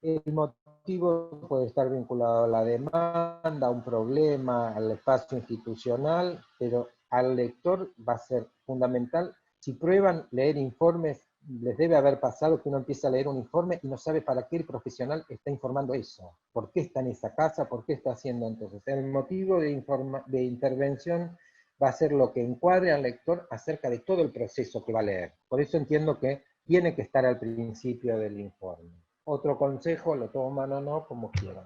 El motivo puede estar vinculado a la demanda, a un problema, al espacio institucional, pero al lector va a ser fundamental. Si prueban leer informes, les debe haber pasado que uno empieza a leer un informe y no sabe para qué el profesional está informando eso. ¿Por qué está en esa casa? ¿Por qué está haciendo entonces? El motivo de intervención va a ser lo que encuadre al lector acerca de todo el proceso que va a leer. Por eso entiendo que tiene que estar al principio del informe. Otro consejo, lo toman o no, como quieran.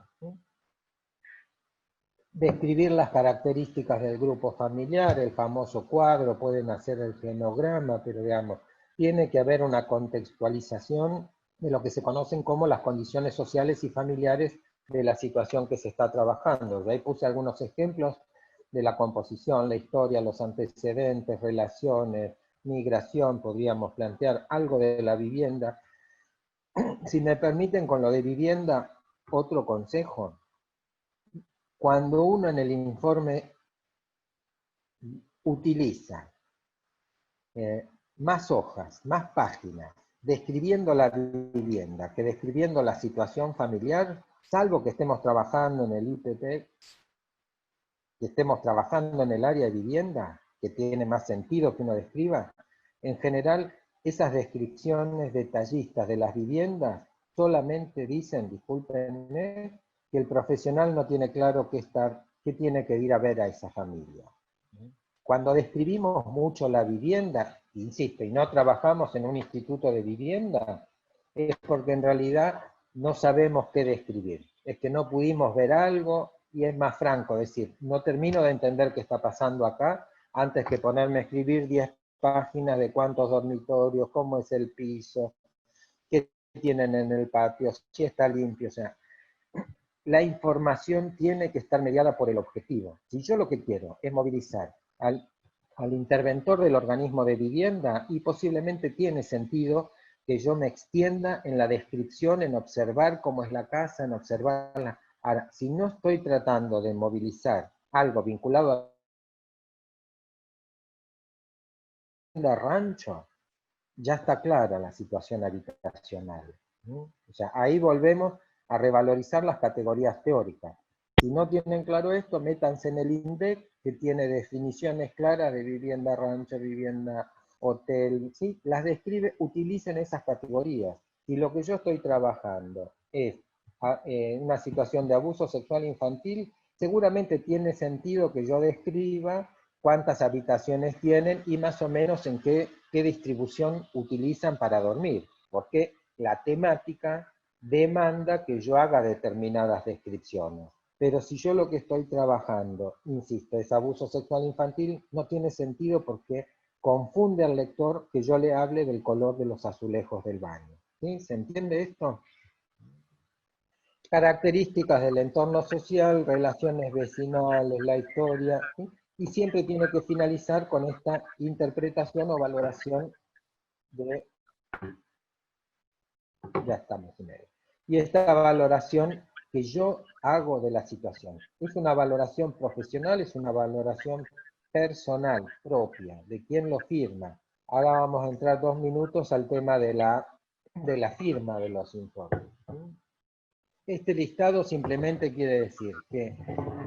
Describir las características del grupo familiar, el famoso cuadro, pueden hacer el genograma, pero digamos, tiene que haber una contextualización de lo que se conocen como las condiciones sociales y familiares de la situación que se está trabajando. De ahí puse algunos ejemplos de la composición, la historia, los antecedentes, relaciones, migración, podríamos plantear algo de la vivienda. Si me permiten con lo de vivienda, otro consejo. Cuando uno en el informe utiliza más hojas, más páginas, describiendo la vivienda que describiendo la situación familiar, salvo que estemos trabajando en el IPP, que estemos trabajando en el área de vivienda, que tiene más sentido que uno describa, en general esas descripciones detallistas de las viviendas solamente dicen, discúlpenme, que el profesional no tiene claro qué tiene que ir a ver a esa familia. Cuando describimos mucho la vivienda, insisto, y no trabajamos en un instituto de vivienda, es porque en realidad no sabemos qué describir. Es que no pudimos ver algo y es más franco decir, no termino de entender qué está pasando acá antes que ponerme a escribir 10 páginas de cuántos dormitorios, cómo es el piso, qué tienen en el patio, si está limpio, o sea, la información tiene que estar mediada por el objetivo. Si yo lo que quiero es movilizar al interventor del organismo de vivienda, y posiblemente tiene sentido que yo me extienda en la descripción, en observar cómo es la casa, en observarla. Ahora, si no estoy tratando de movilizar algo vinculado a de rancho, ya está clara la situación habitacional, ¿no? O sea, ahí volvemos a revalorizar las categorías teóricas. Si no tienen claro esto, métanse en el INDEC, que tiene definiciones claras de vivienda rancho, vivienda hotel, ¿sí? Las describe, utilicen esas categorías. Si lo que yo estoy trabajando es una situación de abuso sexual infantil, seguramente tiene sentido que yo describa cuántas habitaciones tienen y más o menos en qué distribución utilizan para dormir, porque la temática demanda que yo haga determinadas descripciones. Pero si yo lo que estoy trabajando, insisto, es abuso sexual infantil, no tiene sentido porque confunde al lector que yo le hable del color de los azulejos del baño. ¿Sí? ¿Se entiende esto? Características del entorno social, relaciones vecinales, la historia, ¿sí? Y siempre tiene que finalizar con esta interpretación o valoración de, ya estamos en él, y esta valoración que yo hago de la situación. Es una valoración profesional, es una valoración personal, propia, de quién lo firma. Ahora vamos a entrar 2 minutos al tema de la firma de los informes. Este listado simplemente quiere decir que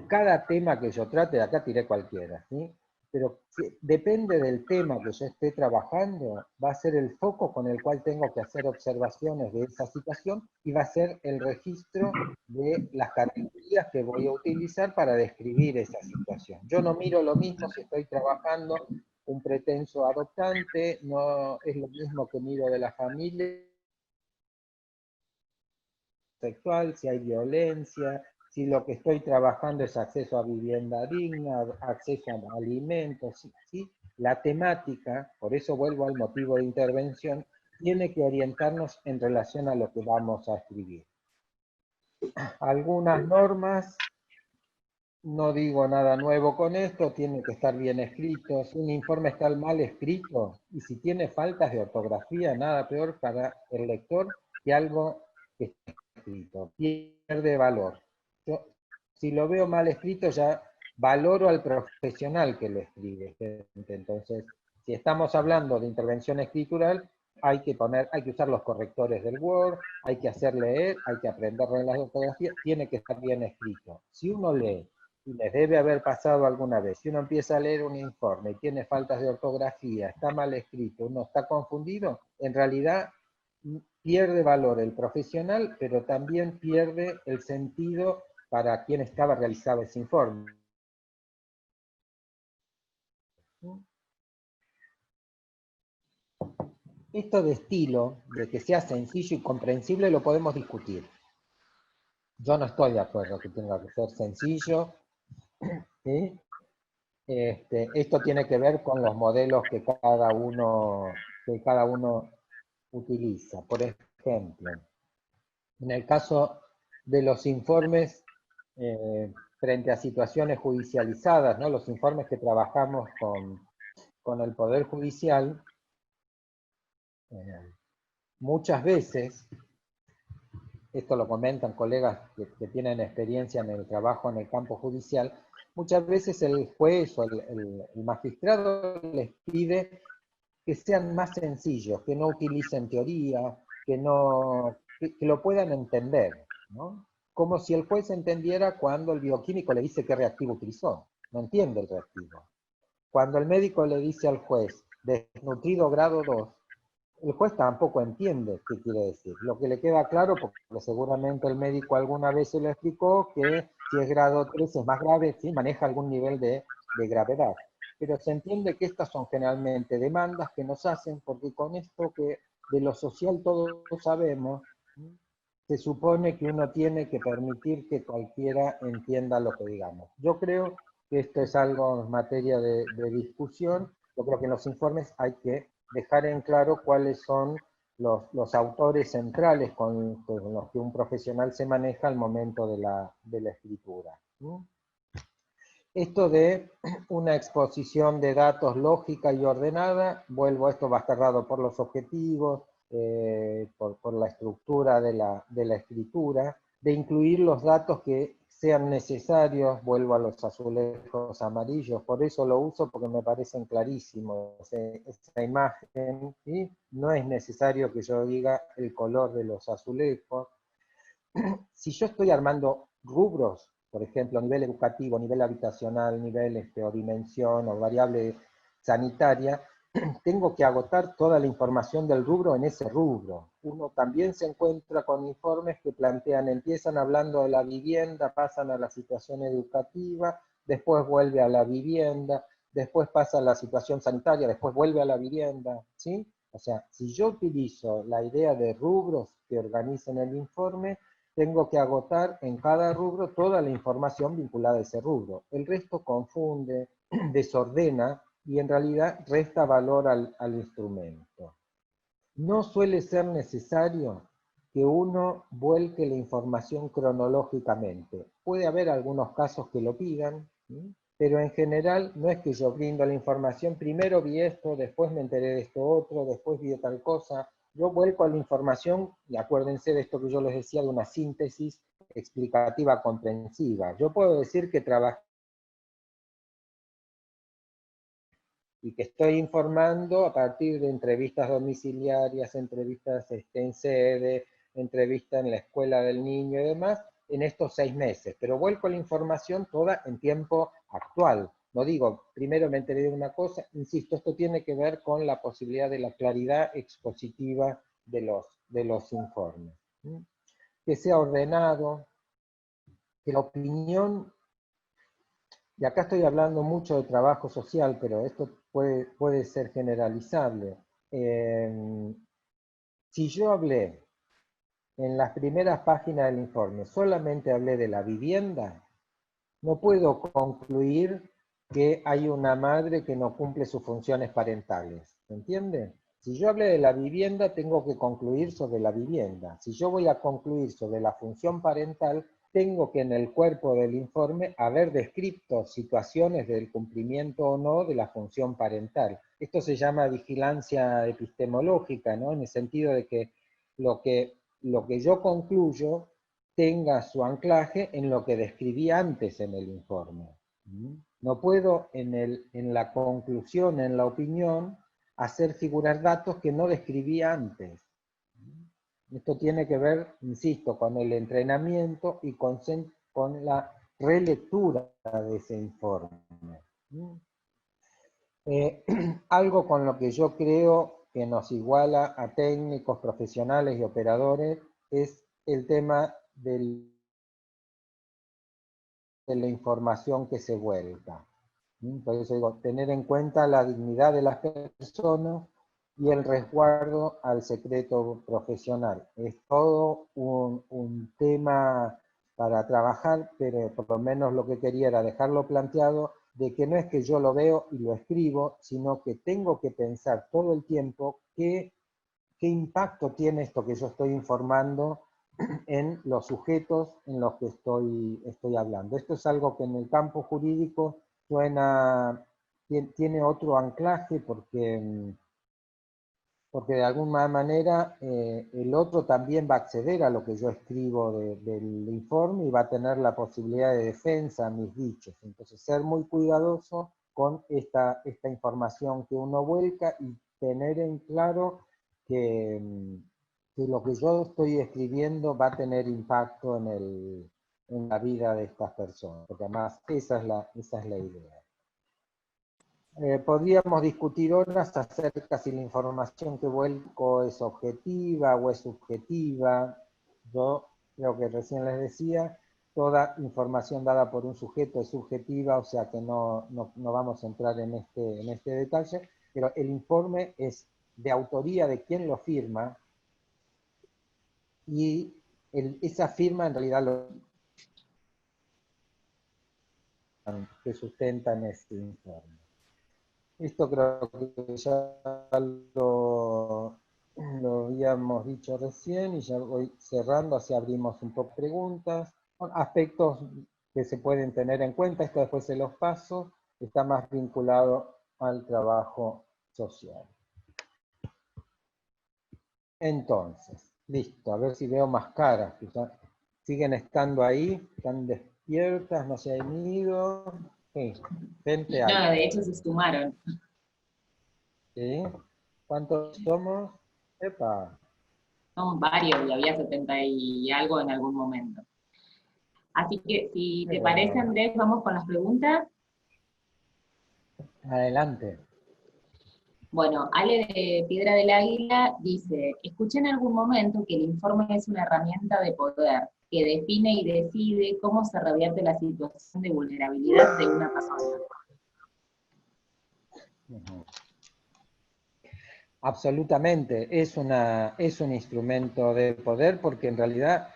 cada tema que yo trate, de acá tiré cualquiera, ¿sí? Pero depende del tema que yo esté trabajando, va a ser el foco con el cual tengo que hacer observaciones de esa situación y va a ser el registro de las categorías que voy a utilizar para describir esa situación. Yo no miro lo mismo si estoy trabajando un pretenso adoptante, no es lo mismo que miro de la familia sexual, si hay violencia, si lo que estoy trabajando es acceso a vivienda digna, acceso a alimentos, ¿sí? ¿Sí? La temática, por eso vuelvo al motivo de intervención, tiene que orientarnos en relación a lo que vamos a escribir. Algunas normas, no digo nada nuevo con esto, tiene que estar bien escrito. Si un informe está mal escrito y si tiene faltas de ortografía, nada peor para el lector que algo que está escrito. Pierde valor. Yo, si lo veo mal escrito, ya valoro al profesional que lo escribe. Entonces, si estamos hablando de intervención escritural, hay que usar los correctores del Word, hay que hacer leer, hay que aprender reglas de ortografía, tiene que estar bien escrito. Si uno lee, y les debe haber pasado alguna vez, si uno empieza a leer un informe y tiene faltas de ortografía, está mal escrito, uno está confundido, en realidad pierde valor el profesional, pero también pierde el sentido para quien estaba realizado ese informe. Esto de estilo, de que sea sencillo y comprensible, lo podemos discutir. Yo no estoy de acuerdo que tenga que ser sencillo, ¿sí? Esto tiene que ver con los modelos que cada uno utiliza. Por ejemplo, en el caso de los informes frente a situaciones judicializadas, ¿no? Los informes que trabajamos con el Poder Judicial, muchas veces, esto lo comentan colegas que tienen experiencia en el trabajo en el campo judicial, muchas veces el juez o el magistrado les pide que sean más sencillos, que no utilicen teoría, que lo puedan entender, ¿no? Como si el juez entendiera cuando el bioquímico le dice qué reactivo utilizó. No entiende el reactivo. Cuando el médico le dice al juez, desnutrido grado 2, el juez tampoco entiende qué quiere decir. Lo que le queda claro, porque seguramente el médico alguna vez se lo explicó, que si es grado 3 es más grave, ¿sí? Maneja algún nivel de gravedad. Pero se entiende que estas son generalmente demandas que nos hacen, porque con esto que de lo social todos sabemos, se supone que uno tiene que permitir que cualquiera entienda lo que digamos. Yo creo que esto es algo en materia de discusión. Yo creo que en los informes hay que dejar en claro cuáles son los autores centrales con los que un profesional se maneja al momento de la escritura. Esto de una exposición de datos lógica y ordenada, vuelvo, esto va a estar dado por los objetivos, por la estructura de la escritura, de incluir los datos que sean necesarios, vuelvo a los azulejos amarillos, por eso lo uso porque me parecen clarísimos esa imagen, ¿sí? No es necesario que yo diga el color de los azulejos. Si yo estoy armando rubros, por ejemplo, nivel educativo, nivel habitacional, nivel o dimensión o variable sanitaria, tengo que agotar toda la información del rubro en ese rubro. Uno también se encuentra con informes que plantean, empiezan hablando de la vivienda, pasan a la situación educativa, después vuelve a la vivienda, después pasa a la situación sanitaria, después vuelve a la vivienda, ¿sí? O sea, si yo utilizo la idea de rubros que organizan el informe, tengo que agotar en cada rubro toda la información vinculada a ese rubro. El resto confunde, desordena y en realidad resta valor al instrumento. No suele ser necesario que uno vuelque la información cronológicamente. Puede haber algunos casos que lo pidan, ¿sí? Pero en general no es que yo brindo la información, primero vi esto, después me enteré de esto otro, después vi tal cosa. Yo vuelco a la información, y acuérdense de esto que yo les decía, de una síntesis explicativa comprensiva. Yo puedo decir que trabajé y que estoy informando a partir de entrevistas domiciliarias, entrevistas en sede, entrevistas en la escuela del niño y demás, en estos 6 meses. Pero vuelco la información toda en tiempo actual. No digo, primero me enteré de una cosa, insisto, esto tiene que ver con la posibilidad de la claridad expositiva de los informes. Que sea ordenado, que la opinión, y acá estoy hablando mucho de trabajo social, pero esto puede ser generalizable. Si yo hablé en las primeras páginas del informe, solamente hablé de la vivienda, no puedo concluir que hay una madre que no cumple sus funciones parentales. ¿Se entiende? Si yo hablé de la vivienda, tengo que concluir sobre la vivienda. Si yo voy a concluir sobre la función parental, tengo que en el cuerpo del informe haber descrito situaciones del cumplimiento o no de la función parental. Esto se llama vigilancia epistemológica, ¿no? En el sentido de que lo que yo concluyo tenga su anclaje en lo que describí antes en el informe. No puedo en la conclusión, en la opinión, hacer figurar datos que no describí antes. Esto tiene que ver, insisto, con el entrenamiento y con la relectura de ese informe. Algo con lo que yo creo que nos iguala a técnicos, profesionales y operadores es el tema de la información que se vuelca. Por eso digo, tener en cuenta la dignidad de las personas y el resguardo al secreto profesional. Es todo un tema para trabajar, pero por lo menos lo que quería era dejarlo planteado de que no es que yo lo veo y lo escribo, sino que tengo que pensar todo el tiempo qué impacto tiene esto que yo estoy informando en los sujetos en los que estoy hablando. Esto es algo que en el campo jurídico tiene otro anclaje porque de alguna manera el otro también va a acceder a lo que yo escribo del informe y va a tener la posibilidad de defensa a mis dichos. Entonces, ser muy cuidadoso con esta información que uno vuelca y tener en claro que lo que yo estoy escribiendo va a tener impacto en la vida de estas personas, porque además esa es la idea. Podríamos discutir horas acerca si la información que vuelco es objetiva o es subjetiva. Yo creo que recién les decía, toda información dada por un sujeto es subjetiva, o sea que no vamos a entrar en este detalle, pero el informe es de autoría de quien lo firma y esa firma en realidad lo que sustentan este informe. Esto creo que ya lo habíamos dicho recién y ya voy cerrando, así abrimos un poco preguntas. Aspectos que se pueden tener en cuenta, esto después se los paso, está más vinculado al trabajo social. Entonces, listo, a ver si veo más caras, que ya siguen estando ahí, están despiertas, no se han ido. Sí, gente hay. No, de hecho se sumaron. ¿Sí? ¿Cuántos somos? Epa. Somos varios y había 70 y algo en algún momento. Así que si te parece, Bueno, Andrés, vamos con las preguntas. adelante. Bueno, Ale de Piedra del Águila dice, escuché en algún momento que el informe es una herramienta de poder que define y decide cómo se revierte la situación de vulnerabilidad de una persona. Ujú. Absolutamente, es un instrumento de poder porque en realidad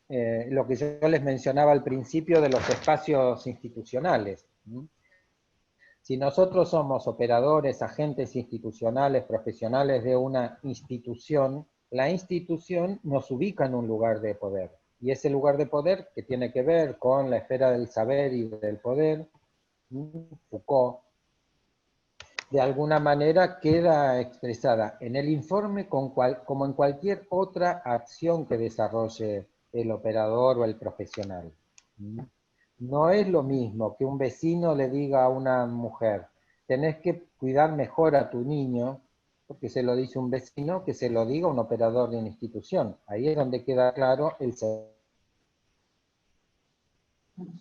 lo que yo les mencionaba al principio de los espacios institucionales. Si nosotros somos operadores, agentes institucionales, profesionales de una institución, la institución nos ubica en un lugar de poder. Y ese lugar de poder que tiene que ver con la esfera del saber y del poder, Foucault, de alguna manera queda expresada en el informe como en cualquier otra acción que desarrolle el operador o el profesional. No es lo mismo que un vecino le diga a una mujer, tenés que cuidar mejor a tu niño, porque se lo dice un vecino, que se lo diga un operador de una institución. Ahí es donde queda claro el se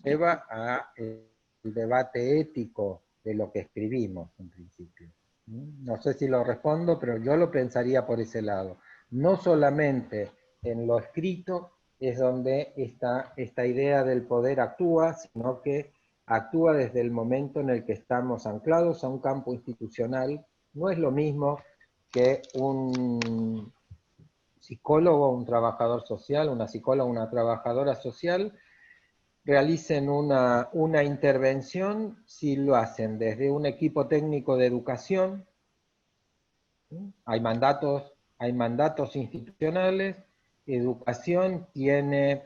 lleva a el debate ético de lo que escribimos en principio. No sé si lo respondo, pero yo lo pensaría por ese lado. No solamente en lo escrito es donde esta idea del poder actúa, sino que actúa desde el momento en el que estamos anclados a un campo institucional. No es lo mismo que un psicólogo, un trabajador social, una psicóloga, una trabajadora social, realicen una intervención si lo hacen desde un equipo técnico de educación. Hay mandatos institucionales, educación tiene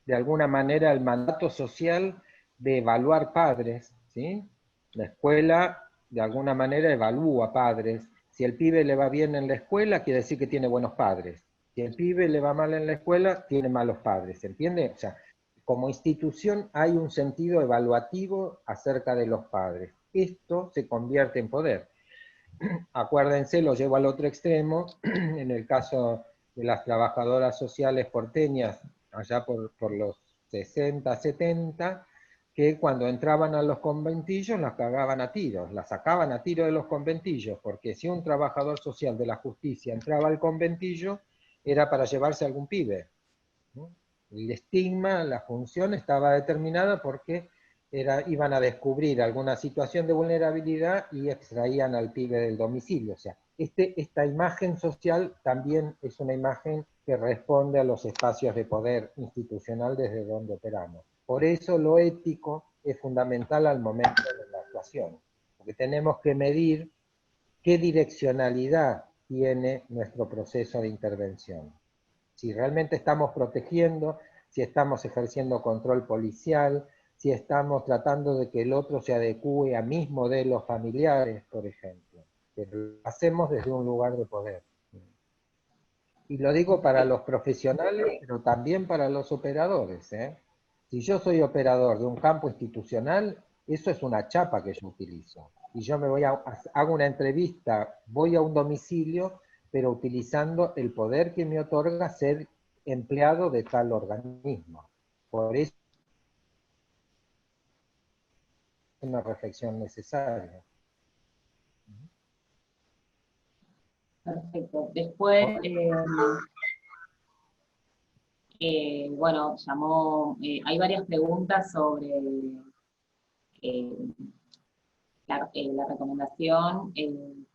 de alguna manera el mandato social de evaluar padres, ¿sí? La escuela de alguna manera evalúa padres. Si el pibe le va bien en la escuela, quiere decir que tiene buenos padres. Si el pibe le va mal en la escuela, tiene malos padres, ¿se entiende? O sea, como institución hay un sentido evaluativo acerca de los padres. Esto se convierte en poder. Acuérdense, lo llevo al otro extremo, en el caso de las trabajadoras sociales porteñas, allá por los 60, 70, que cuando entraban a los conventillos las cagaban a tiros, las sacaban a tiro de los conventillos, porque si un trabajador social de la justicia entraba al conventillo, era para llevarse a algún pibe. El estigma, la función estaba determinada porque iban a descubrir alguna situación de vulnerabilidad y extraían al pibe del domicilio. O sea, esta imagen social también es una imagen que responde a los espacios de poder institucional desde donde operamos. Por eso lo ético es fundamental al momento de la actuación, porque tenemos que medir qué direccionalidad tiene nuestro proceso de intervención. Si realmente estamos protegiendo, si estamos ejerciendo control policial, si estamos tratando de que el otro se adecue a mis modelos familiares, por ejemplo. Pero lo hacemos desde un lugar de poder. Y lo digo para los profesionales, pero también para los operadores, ¿eh? Si yo soy operador de un campo institucional, eso es una chapa que yo utilizo. Y yo hago una entrevista, voy a un domicilio, pero utilizando el poder que me otorga ser empleado de tal organismo. Por eso es una reflexión necesaria. Perfecto. Después, bueno, hay varias preguntas sobre eh, la recomendación del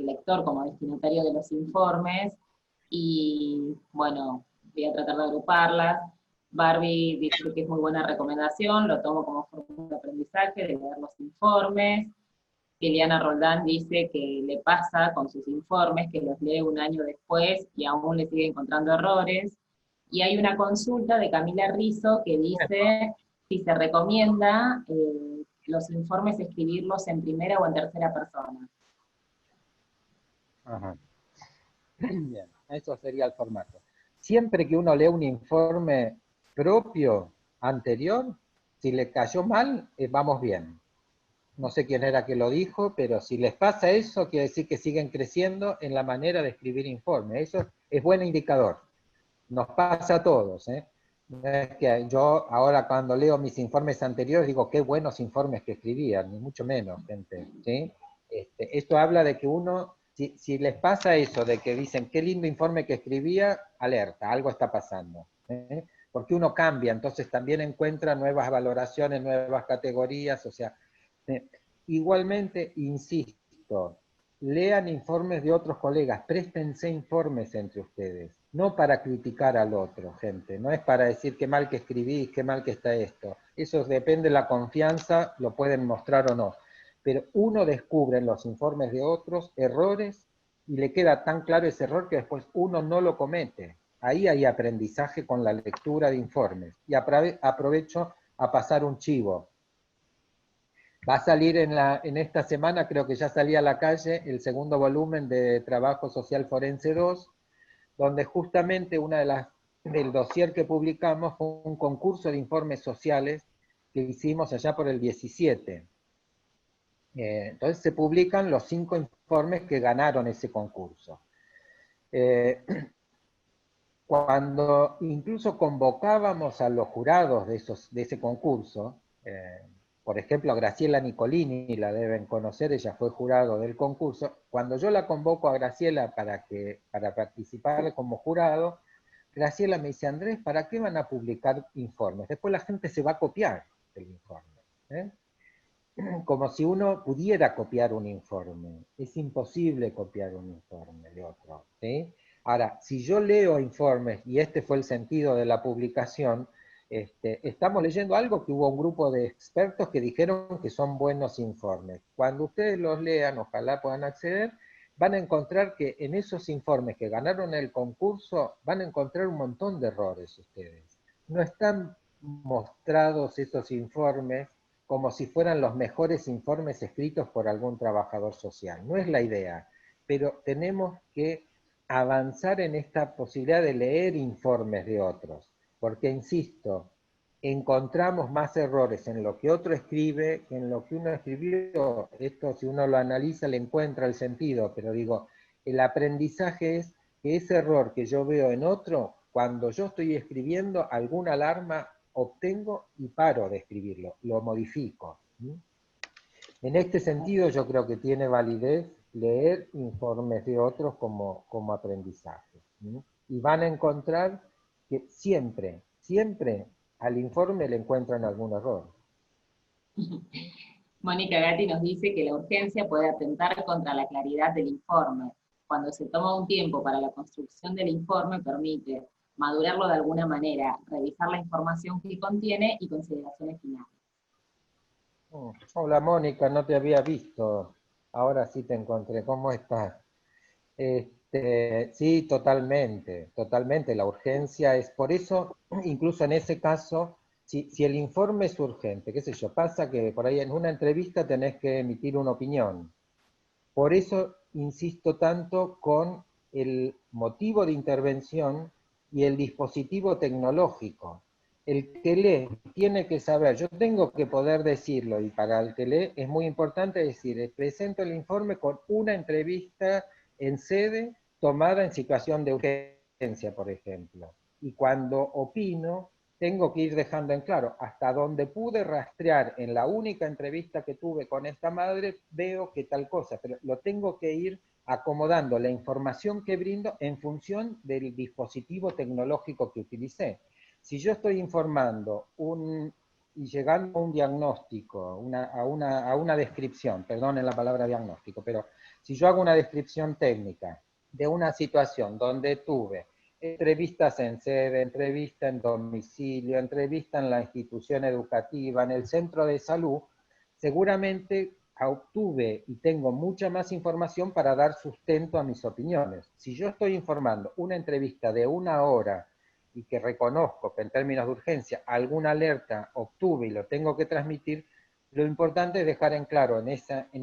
lector como destinatario de los informes, y bueno, voy a tratar de agruparlas. Barbie dice que es muy buena recomendación, lo tomo como forma de aprendizaje, de leer los informes. Liliana Roldán dice que le pasa con sus informes, que los lee un año después y aún le sigue encontrando errores. Y hay una consulta de Camila Rizzo que dice si se recomienda los informes escribirlos en primera o en tercera persona. Ajá. Bien, eso sería el formato. Siempre que uno lee un informe propio anterior, si le cayó mal, vamos bien. No sé quién era que lo dijo, pero si les pasa eso, quiere decir que siguen creciendo en la manera de escribir informes. Eso es buen indicador. Nos pasa a todos, ¿eh? No es que yo ahora cuando leo mis informes anteriores digo qué buenos informes que escribían, ni mucho menos, gente, ¿sí? Esto habla de que uno, si les pasa eso, de que dicen qué lindo informe que escribía, alerta, algo está pasando, ¿eh? Porque uno cambia, entonces también encuentra nuevas valoraciones, nuevas categorías, o sea, igualmente, insisto, lean informes de otros colegas, préstense informes entre ustedes, no para criticar al otro, gente, no es para decir qué mal que escribí, qué mal que está esto, eso depende de la confianza, lo pueden mostrar o no, pero uno descubre en los informes de otros errores y le queda tan claro ese error que después uno no lo comete. Ahí hay aprendizaje con la lectura de informes. Y aprovecho a pasar un chivo. Va a salir en esta semana, creo que ya salía a la calle, el segundo volumen de Trabajo Social Forense 2, donde justamente del dossier que publicamos fue un concurso de informes sociales que hicimos allá por el 17. Entonces se publican los 5 informes que ganaron ese concurso. Cuando incluso convocábamos a los jurados de ese concurso, por ejemplo, a Graciela Nicolini, la deben conocer, ella fue jurado del concurso. Cuando yo la convoco a Graciela para participar como jurado, Graciela me dice, Andrés, ¿para qué van a publicar informes? Después la gente se va a copiar el informe. Como si uno pudiera copiar un informe. Es imposible copiar un informe de otro, ¿sí? Ahora, si yo leo informes, y este fue el sentido de la publicación, estamos leyendo algo que hubo un grupo de expertos que dijeron que son buenos informes. Cuando ustedes los lean, ojalá puedan acceder, van a encontrar que en esos informes que ganaron el concurso, van a encontrar un montón de errores ustedes. No están mostrados esos informes como si fueran los mejores informes escritos por algún trabajador social. No es la idea, pero tenemos que avanzar en esta posibilidad de leer informes de otros, porque, insisto, encontramos más errores en lo que otro escribe que en lo que uno escribió. Esto, si uno lo analiza, le encuentra el sentido, pero digo, el aprendizaje es que ese error que yo veo en otro, cuando yo estoy escribiendo, alguna alarma obtengo y paro de escribirlo, lo modifico. En este sentido yo creo que tiene validez leer informes de otros como aprendizaje. Y van a encontrar que siempre al informe le encuentran algún error. Mónica Gatti nos dice que la urgencia puede atentar contra la claridad del informe. Cuando se toma un tiempo para la construcción del informe, permite madurarlo de alguna manera, revisar la información que contiene y consideraciones finales. Hola Mónica, no te había visto. Ahora sí te encontré. ¿Cómo estás? Sí, totalmente. La urgencia es por eso, incluso en ese caso, si el informe es urgente, qué sé yo, pasa que por ahí en una entrevista tenés que emitir una opinión. Por eso insisto tanto con el motivo de intervención y el dispositivo tecnológico. El que lee tiene que saber, yo tengo que poder decirlo, y para el que lee es muy importante decir, presento el informe con una entrevista en sede tomada en situación de urgencia, por ejemplo. Y cuando opino, tengo que ir dejando en claro, hasta donde pude rastrear en la única entrevista que tuve con esta madre, veo que tal cosa, pero lo tengo que ir acomodando la información que brindo en función del dispositivo tecnológico que utilicé. Si yo estoy informando y llegando a un diagnóstico, a una descripción, perdonen la palabra diagnóstico, pero si yo hago una descripción técnica de una situación donde tuve entrevistas en sede, entrevista en domicilio, entrevista en la institución educativa, en el centro de salud, seguramente obtuve y tengo mucha más información para dar sustento a mis opiniones. Si yo estoy informando una entrevista de 1 hora y que reconozco que en términos de urgencia alguna alerta obtuve y lo tengo que transmitir, lo importante es dejar en claro en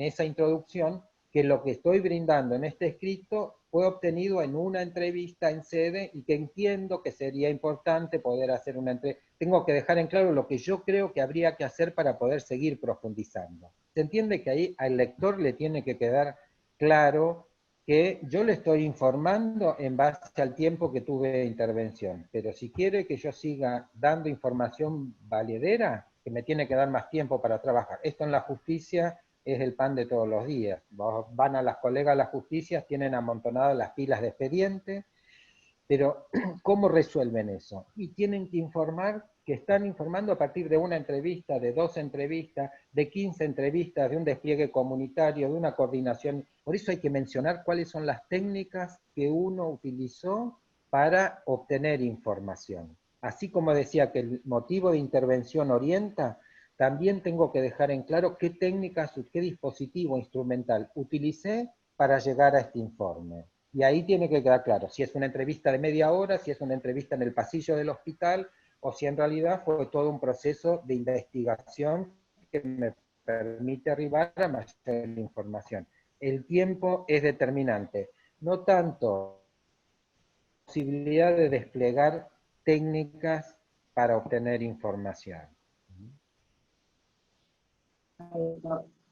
esa introducción que lo que estoy brindando en este escrito fue obtenido en una entrevista en sede y que entiendo que sería importante poder hacer una entrevista. Tengo que dejar en claro lo que yo creo que habría que hacer para poder seguir profundizando. Se entiende que ahí al lector le tiene que quedar claro que yo le estoy informando en base al tiempo que tuve de intervención, pero si quiere que yo siga dando información valedera, que me tiene que dar más tiempo para trabajar. Esto en la justicia es el pan de todos los días. Van a las colegas de la justicia, tienen amontonadas las pilas de expediente, pero ¿cómo resuelven eso? Y tienen que informar que están informando a partir de una entrevista, de 2 entrevistas, de 15 entrevistas, de un despliegue comunitario, de una coordinación. Por eso hay que mencionar cuáles son las técnicas que uno utilizó para obtener información. Así como decía que el motivo de intervención orienta, también tengo que dejar en claro qué técnicas, qué dispositivo instrumental utilicé para llegar a este informe. Y ahí tiene que quedar claro si es una entrevista de media hora, si es una entrevista en el pasillo del hospital, o si en realidad fue todo un proceso de investigación que me permite arribar a mayor información. El tiempo es determinante, no tanto la posibilidad de desplegar técnicas para obtener información.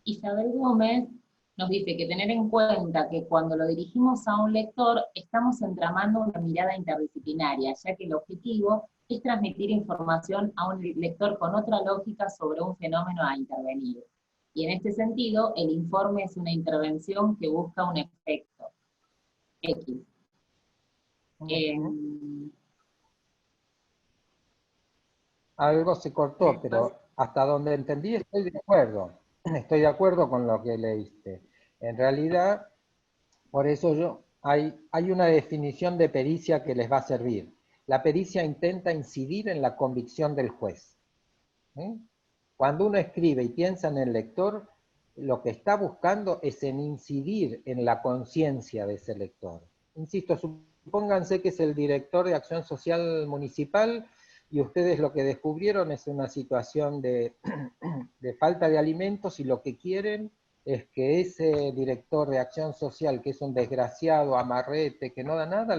Isabel Gómez nos dice que tener en cuenta que cuando lo dirigimos a un lector estamos entramando una mirada interdisciplinaria, ya que el objetivo es transmitir información a un lector con otra lógica sobre un fenómeno a intervenir. Y en este sentido, el informe es una intervención que busca un efecto X. Algo se cortó, pero hasta donde entendí estoy de acuerdo. Estoy de acuerdo con lo que leíste. En realidad, por eso hay una definición de pericia que les va a servir. La pericia intenta incidir en la convicción del juez. Cuando uno escribe y piensa en el lector, lo que está buscando es en incidir en la conciencia de ese lector. Insisto, supónganse que es el director de Acción Social Municipal y ustedes lo que descubrieron es una situación de falta de alimentos y lo que quieren es que ese director de Acción Social, que es un desgraciado, amarrete, que no da nada,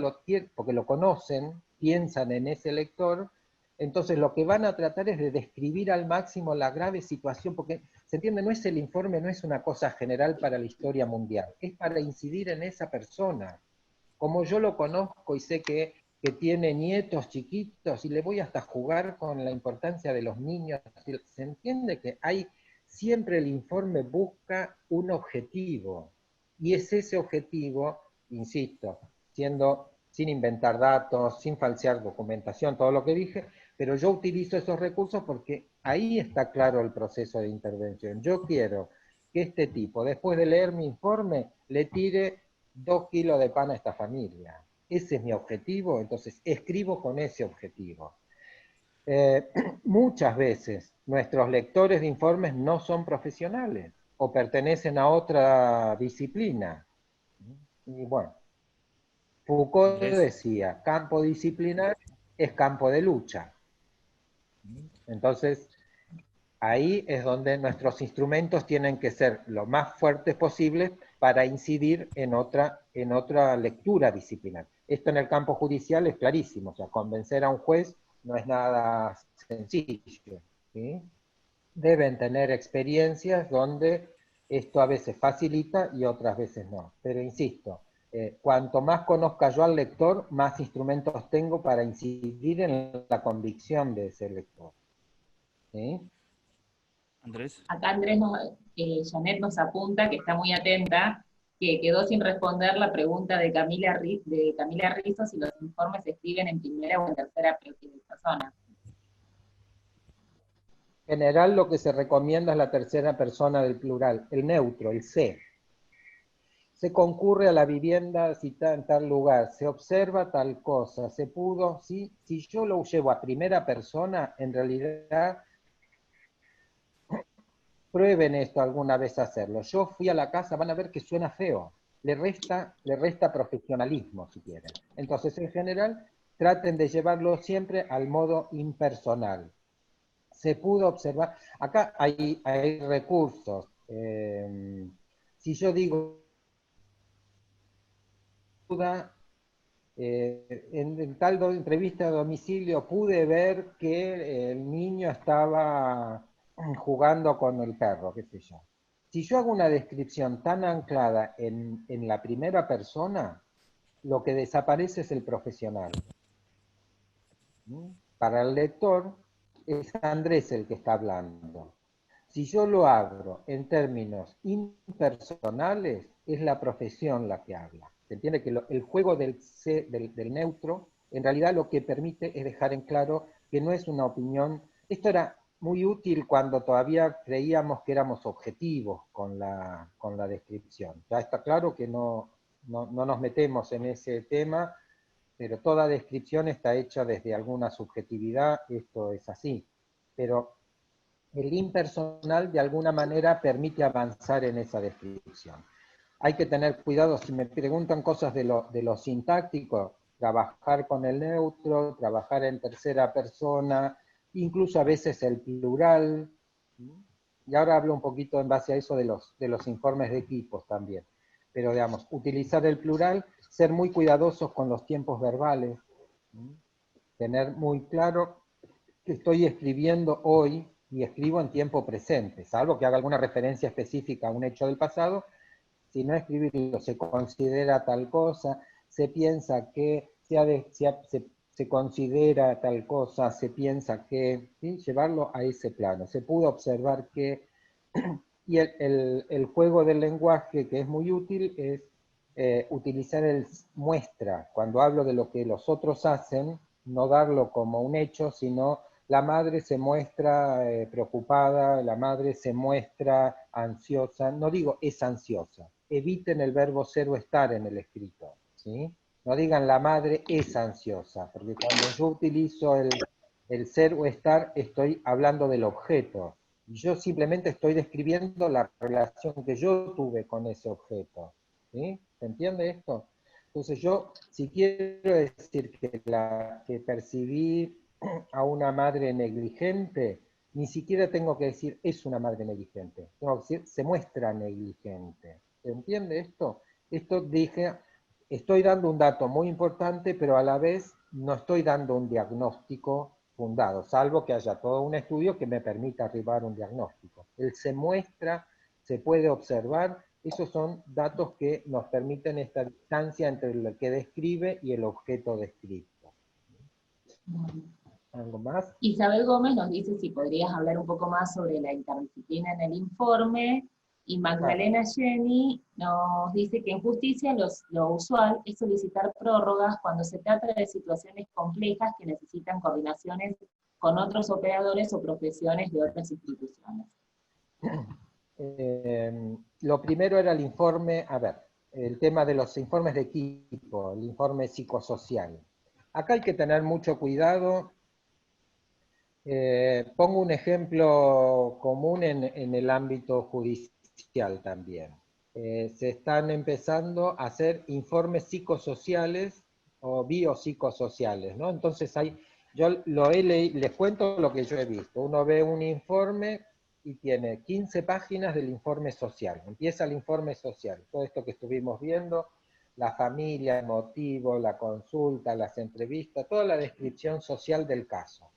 porque lo conocen, piensan en ese lector. Entonces lo que van a tratar es de describir al máximo la grave situación, porque se entiende, no es el informe, no es una cosa general para la historia mundial, es para incidir en esa persona. Como yo lo conozco y sé que tiene nietos chiquitos y le voy hasta jugar con la importancia de los niños, se entiende que siempre el informe busca un objetivo, y es ese objetivo, insisto, sin inventar datos, sin falsear documentación, todo lo que dije, pero yo utilizo esos recursos porque ahí está claro el proceso de intervención. Yo quiero que este tipo, después de leer mi informe, le tire 2 kilos de pan a esta familia. Ese es mi objetivo, entonces escribo con ese objetivo. Muchas veces nuestros lectores de informes no son profesionales o pertenecen a otra disciplina. Y bueno, Foucault decía, campo disciplinar es campo de lucha. Entonces, ahí es donde nuestros instrumentos tienen que ser lo más fuertes posible para incidir en otra lectura disciplinar. Esto en el campo judicial es clarísimo, o sea, convencer a un juez no es nada sencillo, ¿sí? Deben tener experiencias donde esto a veces facilita y otras veces no. Pero insisto, cuanto más conozca yo al lector, más instrumentos tengo para incidir en la convicción de ese lector. ¿Sí? Andrés. Acá Janet nos apunta, que está muy atenta, que quedó sin responder la pregunta de Camila Rizzo si los informes se escriben en primera o en tercera persona. En general lo que se recomienda es la tercera persona del plural, el neutro, el se. Se concurre a la vivienda citada en tal lugar, se observa tal cosa, se pudo, ¿sí? Si yo lo llevo a primera persona, en realidad prueben esto alguna vez hacerlo. Yo fui a la casa, van a ver que suena feo. Le resta profesionalismo, si quieren. Entonces, en general, traten de llevarlo siempre al modo impersonal. Se pudo observar, acá hay recursos. Si yo digo, en tal entrevista a domicilio pude ver que el niño estaba jugando con el perro, qué sé yo. Si yo hago una descripción tan anclada en la primera persona, lo que desaparece es el profesional. ¿Mm? Para el lector es Andrés el que está hablando. Si yo lo abro en términos impersonales, es la profesión la que habla. Se entiende que el juego del neutro, en realidad lo que permite es dejar en claro que no es una opinión. Esto era muy útil cuando todavía creíamos que éramos objetivos con la descripción. Ya está claro que no nos metemos en ese tema, pero toda descripción está hecha desde alguna subjetividad, esto es así. Pero el impersonal de alguna manera permite avanzar en esa descripción. Hay que tener cuidado, si me preguntan cosas de lo sintáctico, trabajar con el neutro, trabajar en tercera persona, incluso a veces el plural. Y ahora hablo un poquito en base a eso de los informes de equipos también. Pero digamos, utilizar el plural, ser muy cuidadosos con los tiempos verbales, tener muy claro que estoy escribiendo hoy y escribo en tiempo presente, salvo que haga alguna referencia específica a un hecho del pasado. Si no escribirlo, se considera tal cosa, se piensa que, se considera tal cosa, se piensa que, ¿sí? Llevarlo a ese plano. Se pudo observar que, y el juego del lenguaje que es muy útil es utilizar el muestra. Cuando hablo de lo que los otros hacen, no darlo como un hecho, sino la madre se muestra preocupada, la madre se muestra ansiosa. No digo es ansiosa, eviten el verbo ser o estar en el escrito, ¿sí? No digan la madre es ansiosa, porque cuando yo utilizo el ser o estar, estoy hablando del objeto. Yo simplemente estoy describiendo la relación que yo tuve con ese objeto. ¿Sí? ¿Se entiende esto? Entonces yo, si quiero decir que percibí a una madre negligente, ni siquiera tengo que decir es una madre negligente. Tengo que decir se muestra negligente. ¿Se entiende esto? Esto dije, estoy dando un dato muy importante, pero a la vez no estoy dando un diagnóstico fundado, salvo que haya todo un estudio que me permita arribar a un diagnóstico. Él se muestra, se puede observar, esos son datos que nos permiten esta distancia entre lo que describe y el objeto descrito. ¿Algo más? Isabel Gómez nos dice si podrías hablar un poco más sobre la interdisciplina en el informe, y Magdalena Jenny nos dice que en justicia lo usual es solicitar prórrogas cuando se trata de situaciones complejas que necesitan coordinaciones con otros operadores o profesiones de otras instituciones. Lo primero era el informe, el tema de los informes de equipo, el informe psicosocial. Acá hay que tener mucho cuidado. Pongo un ejemplo común en el ámbito judicial también. Se están empezando a hacer informes psicosociales o biopsicosociales, ¿no? Entonces yo les cuento lo que yo he visto. Uno ve un informe y tiene 15 páginas del informe social. Empieza el informe social, todo esto que estuvimos viendo, la familia, el motivo, la consulta, las entrevistas, toda la descripción social del caso.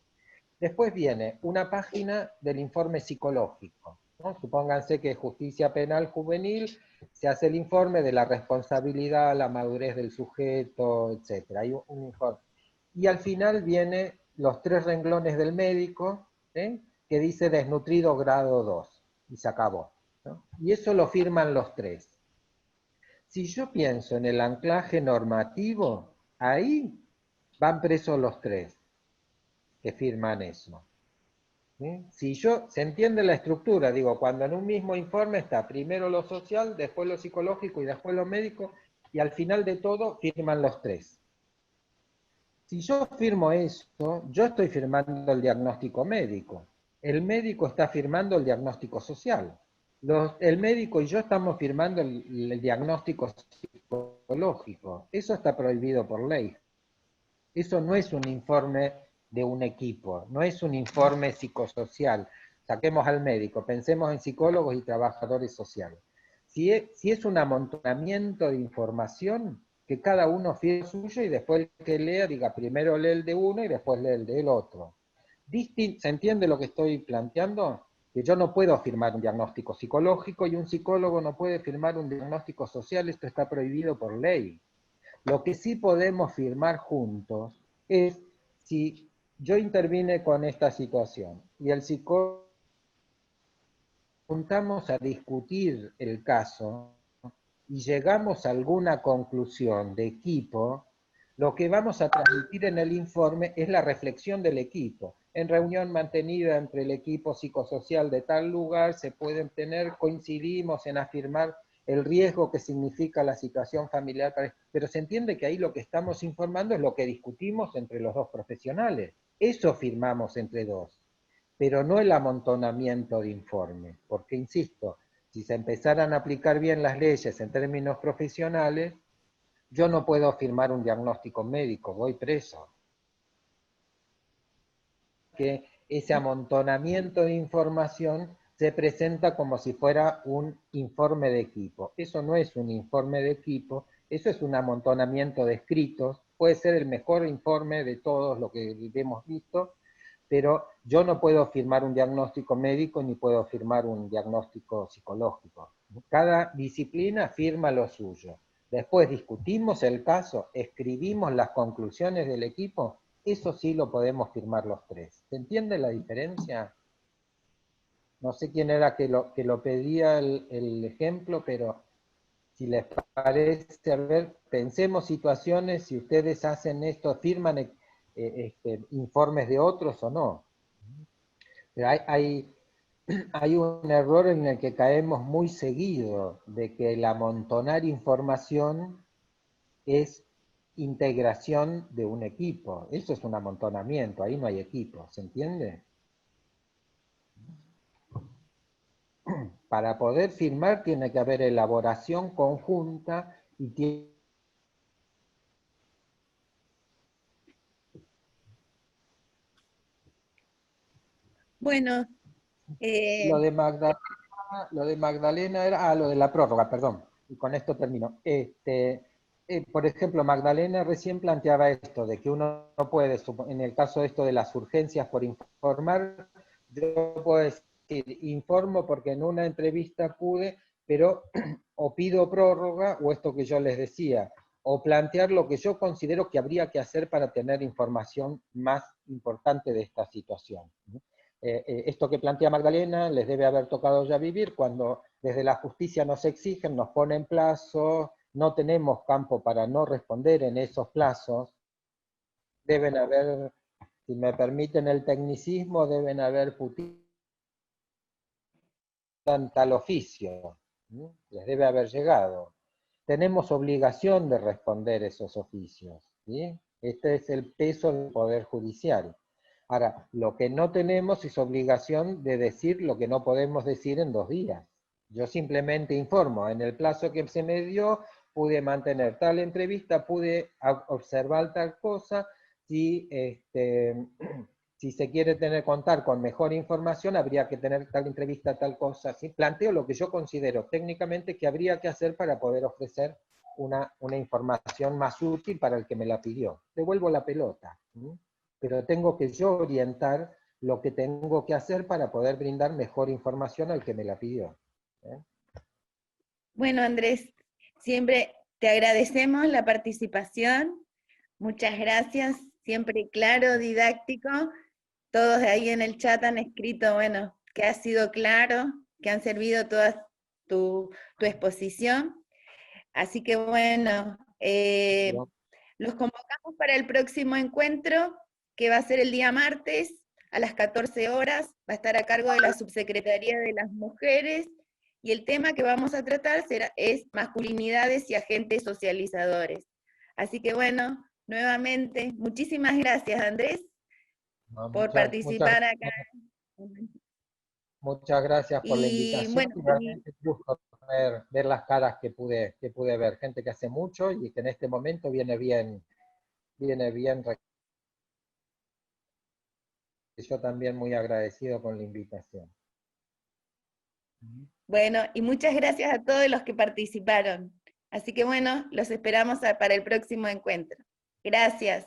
Después viene una página del informe psicológico, ¿no? Supónganse que justicia penal juvenil, se hace el informe de la responsabilidad, la madurez del sujeto, etc. Hay un informe. Y al final viene los 3 renglones del médico, que dice desnutrido grado 2, y se acabó, ¿no? Y eso lo firman los 3. Si yo pienso en el anclaje normativo, ahí van presos los 3 que firman eso. ¿Sí? Se entiende la estructura, digo, cuando en un mismo informe está primero lo social, después lo psicológico y después lo médico, y al final de todo firman los 3. Si yo firmo eso, yo estoy firmando el diagnóstico médico. El médico está firmando el diagnóstico social. El médico y yo estamos firmando el diagnóstico psicológico. Eso está prohibido por ley. Eso no es un informe de un equipo, no es un informe psicosocial. Saquemos al médico, pensemos en psicólogos y trabajadores sociales. Si es un amontonamiento de información, que cada uno firme suyo y después el que lea diga primero lee el de uno y después lee el del otro. ¿Se entiende lo que estoy planteando? Que yo no puedo firmar un diagnóstico psicológico y un psicólogo no puede firmar un diagnóstico social, esto está prohibido por ley. Lo que sí podemos firmar juntos es si yo intervine con esta situación y el psicólogo juntamos a discutir el caso y llegamos a alguna conclusión de equipo, lo que vamos a transmitir en el informe es la reflexión del equipo. En reunión mantenida entre el equipo psicosocial de tal lugar se pueden tener, coincidimos en afirmar el riesgo que significa la situación familiar, pero se entiende que ahí lo que estamos informando es lo que discutimos entre los dos profesionales. Eso firmamos entre dos, pero no el amontonamiento de informes, porque insisto, si se empezaran a aplicar bien las leyes en términos profesionales, yo no puedo firmar un diagnóstico médico, voy preso. Que ese amontonamiento de información se presenta como si fuera un informe de equipo. Eso no es un informe de equipo, eso es un amontonamiento de escritos, puede ser el mejor informe de todos lo que hemos visto, pero yo no puedo firmar un diagnóstico médico ni puedo firmar un diagnóstico psicológico. Cada disciplina firma lo suyo. Después discutimos el caso, escribimos las conclusiones del equipo, eso sí lo podemos firmar los tres. ¿Se entiende la diferencia? No sé quién era que lo pedía el ejemplo, pero si les parece, a ver, pensemos situaciones, si ustedes hacen esto, firman informes de otros o no. Pero hay un error en el que caemos muy seguido, de que el amontonar información es integración de un equipo. Eso es un amontonamiento, ahí no hay equipo, ¿se entiende? Para poder firmar tiene que haber elaboración conjunta y tiene... Bueno, Lo de Magdalena era, lo de la prórroga, perdón, y con esto termino. Por ejemplo, Magdalena recién planteaba esto, de que uno no puede, en el caso de esto de las urgencias por informar, yo puedo decir, informo porque en una entrevista pude, pero o pido prórroga, o esto que yo les decía, o plantear lo que yo considero que habría que hacer para tener información más importante de esta situación. Esto que plantea Magdalena les debe haber tocado ya vivir cuando desde la justicia nos exigen, nos ponen plazos, no tenemos campo para no responder en esos plazos, deben haber, si me permiten el tecnicismo, deben haber putido en tal oficio, ¿sí? Les debe haber llegado. Tenemos obligación de responder esos oficios, ¿sí? Este es el peso del Poder Judicial. Ahora, lo que no tenemos es obligación de decir lo que no podemos decir en 2 días. Yo simplemente informo, en el plazo que se me dio, pude mantener tal entrevista, pude observar tal cosa, si, si se quiere contar con mejor información, habría que tener tal entrevista, tal cosa. ¿Sí? Planteo lo que yo considero técnicamente que habría que hacer para poder ofrecer una información más útil para el que me la pidió. Devuelvo la pelota. ¿Sí? Pero tengo que yo orientar lo que tengo que hacer para poder brindar mejor información al que me la pidió. bueno, Andrés, siempre te agradecemos la participación. Muchas gracias, siempre claro, didáctico. Todos ahí en el chat han escrito, bueno, que ha sido claro, que han servido toda tu exposición. Así que bueno, los convocamos para el próximo encuentro, que va a ser el día martes a las 14 horas. Va a estar a cargo de la Subsecretaría de las Mujeres, y el tema que vamos a tratar es masculinidades y agentes socializadores. Así que bueno, nuevamente, muchísimas gracias, Andrés, No, por muchas participar acá Muchas gracias por la Y invitación. bueno, Y realmente un gusto ver las caras que pude ver. Gente que hace mucho y que en este momento viene bien. Yo también muy agradecido con la invitación. bueno, y muchas gracias a todos los que participaron. Así que bueno, los esperamos para el próximo encuentro. Gracias.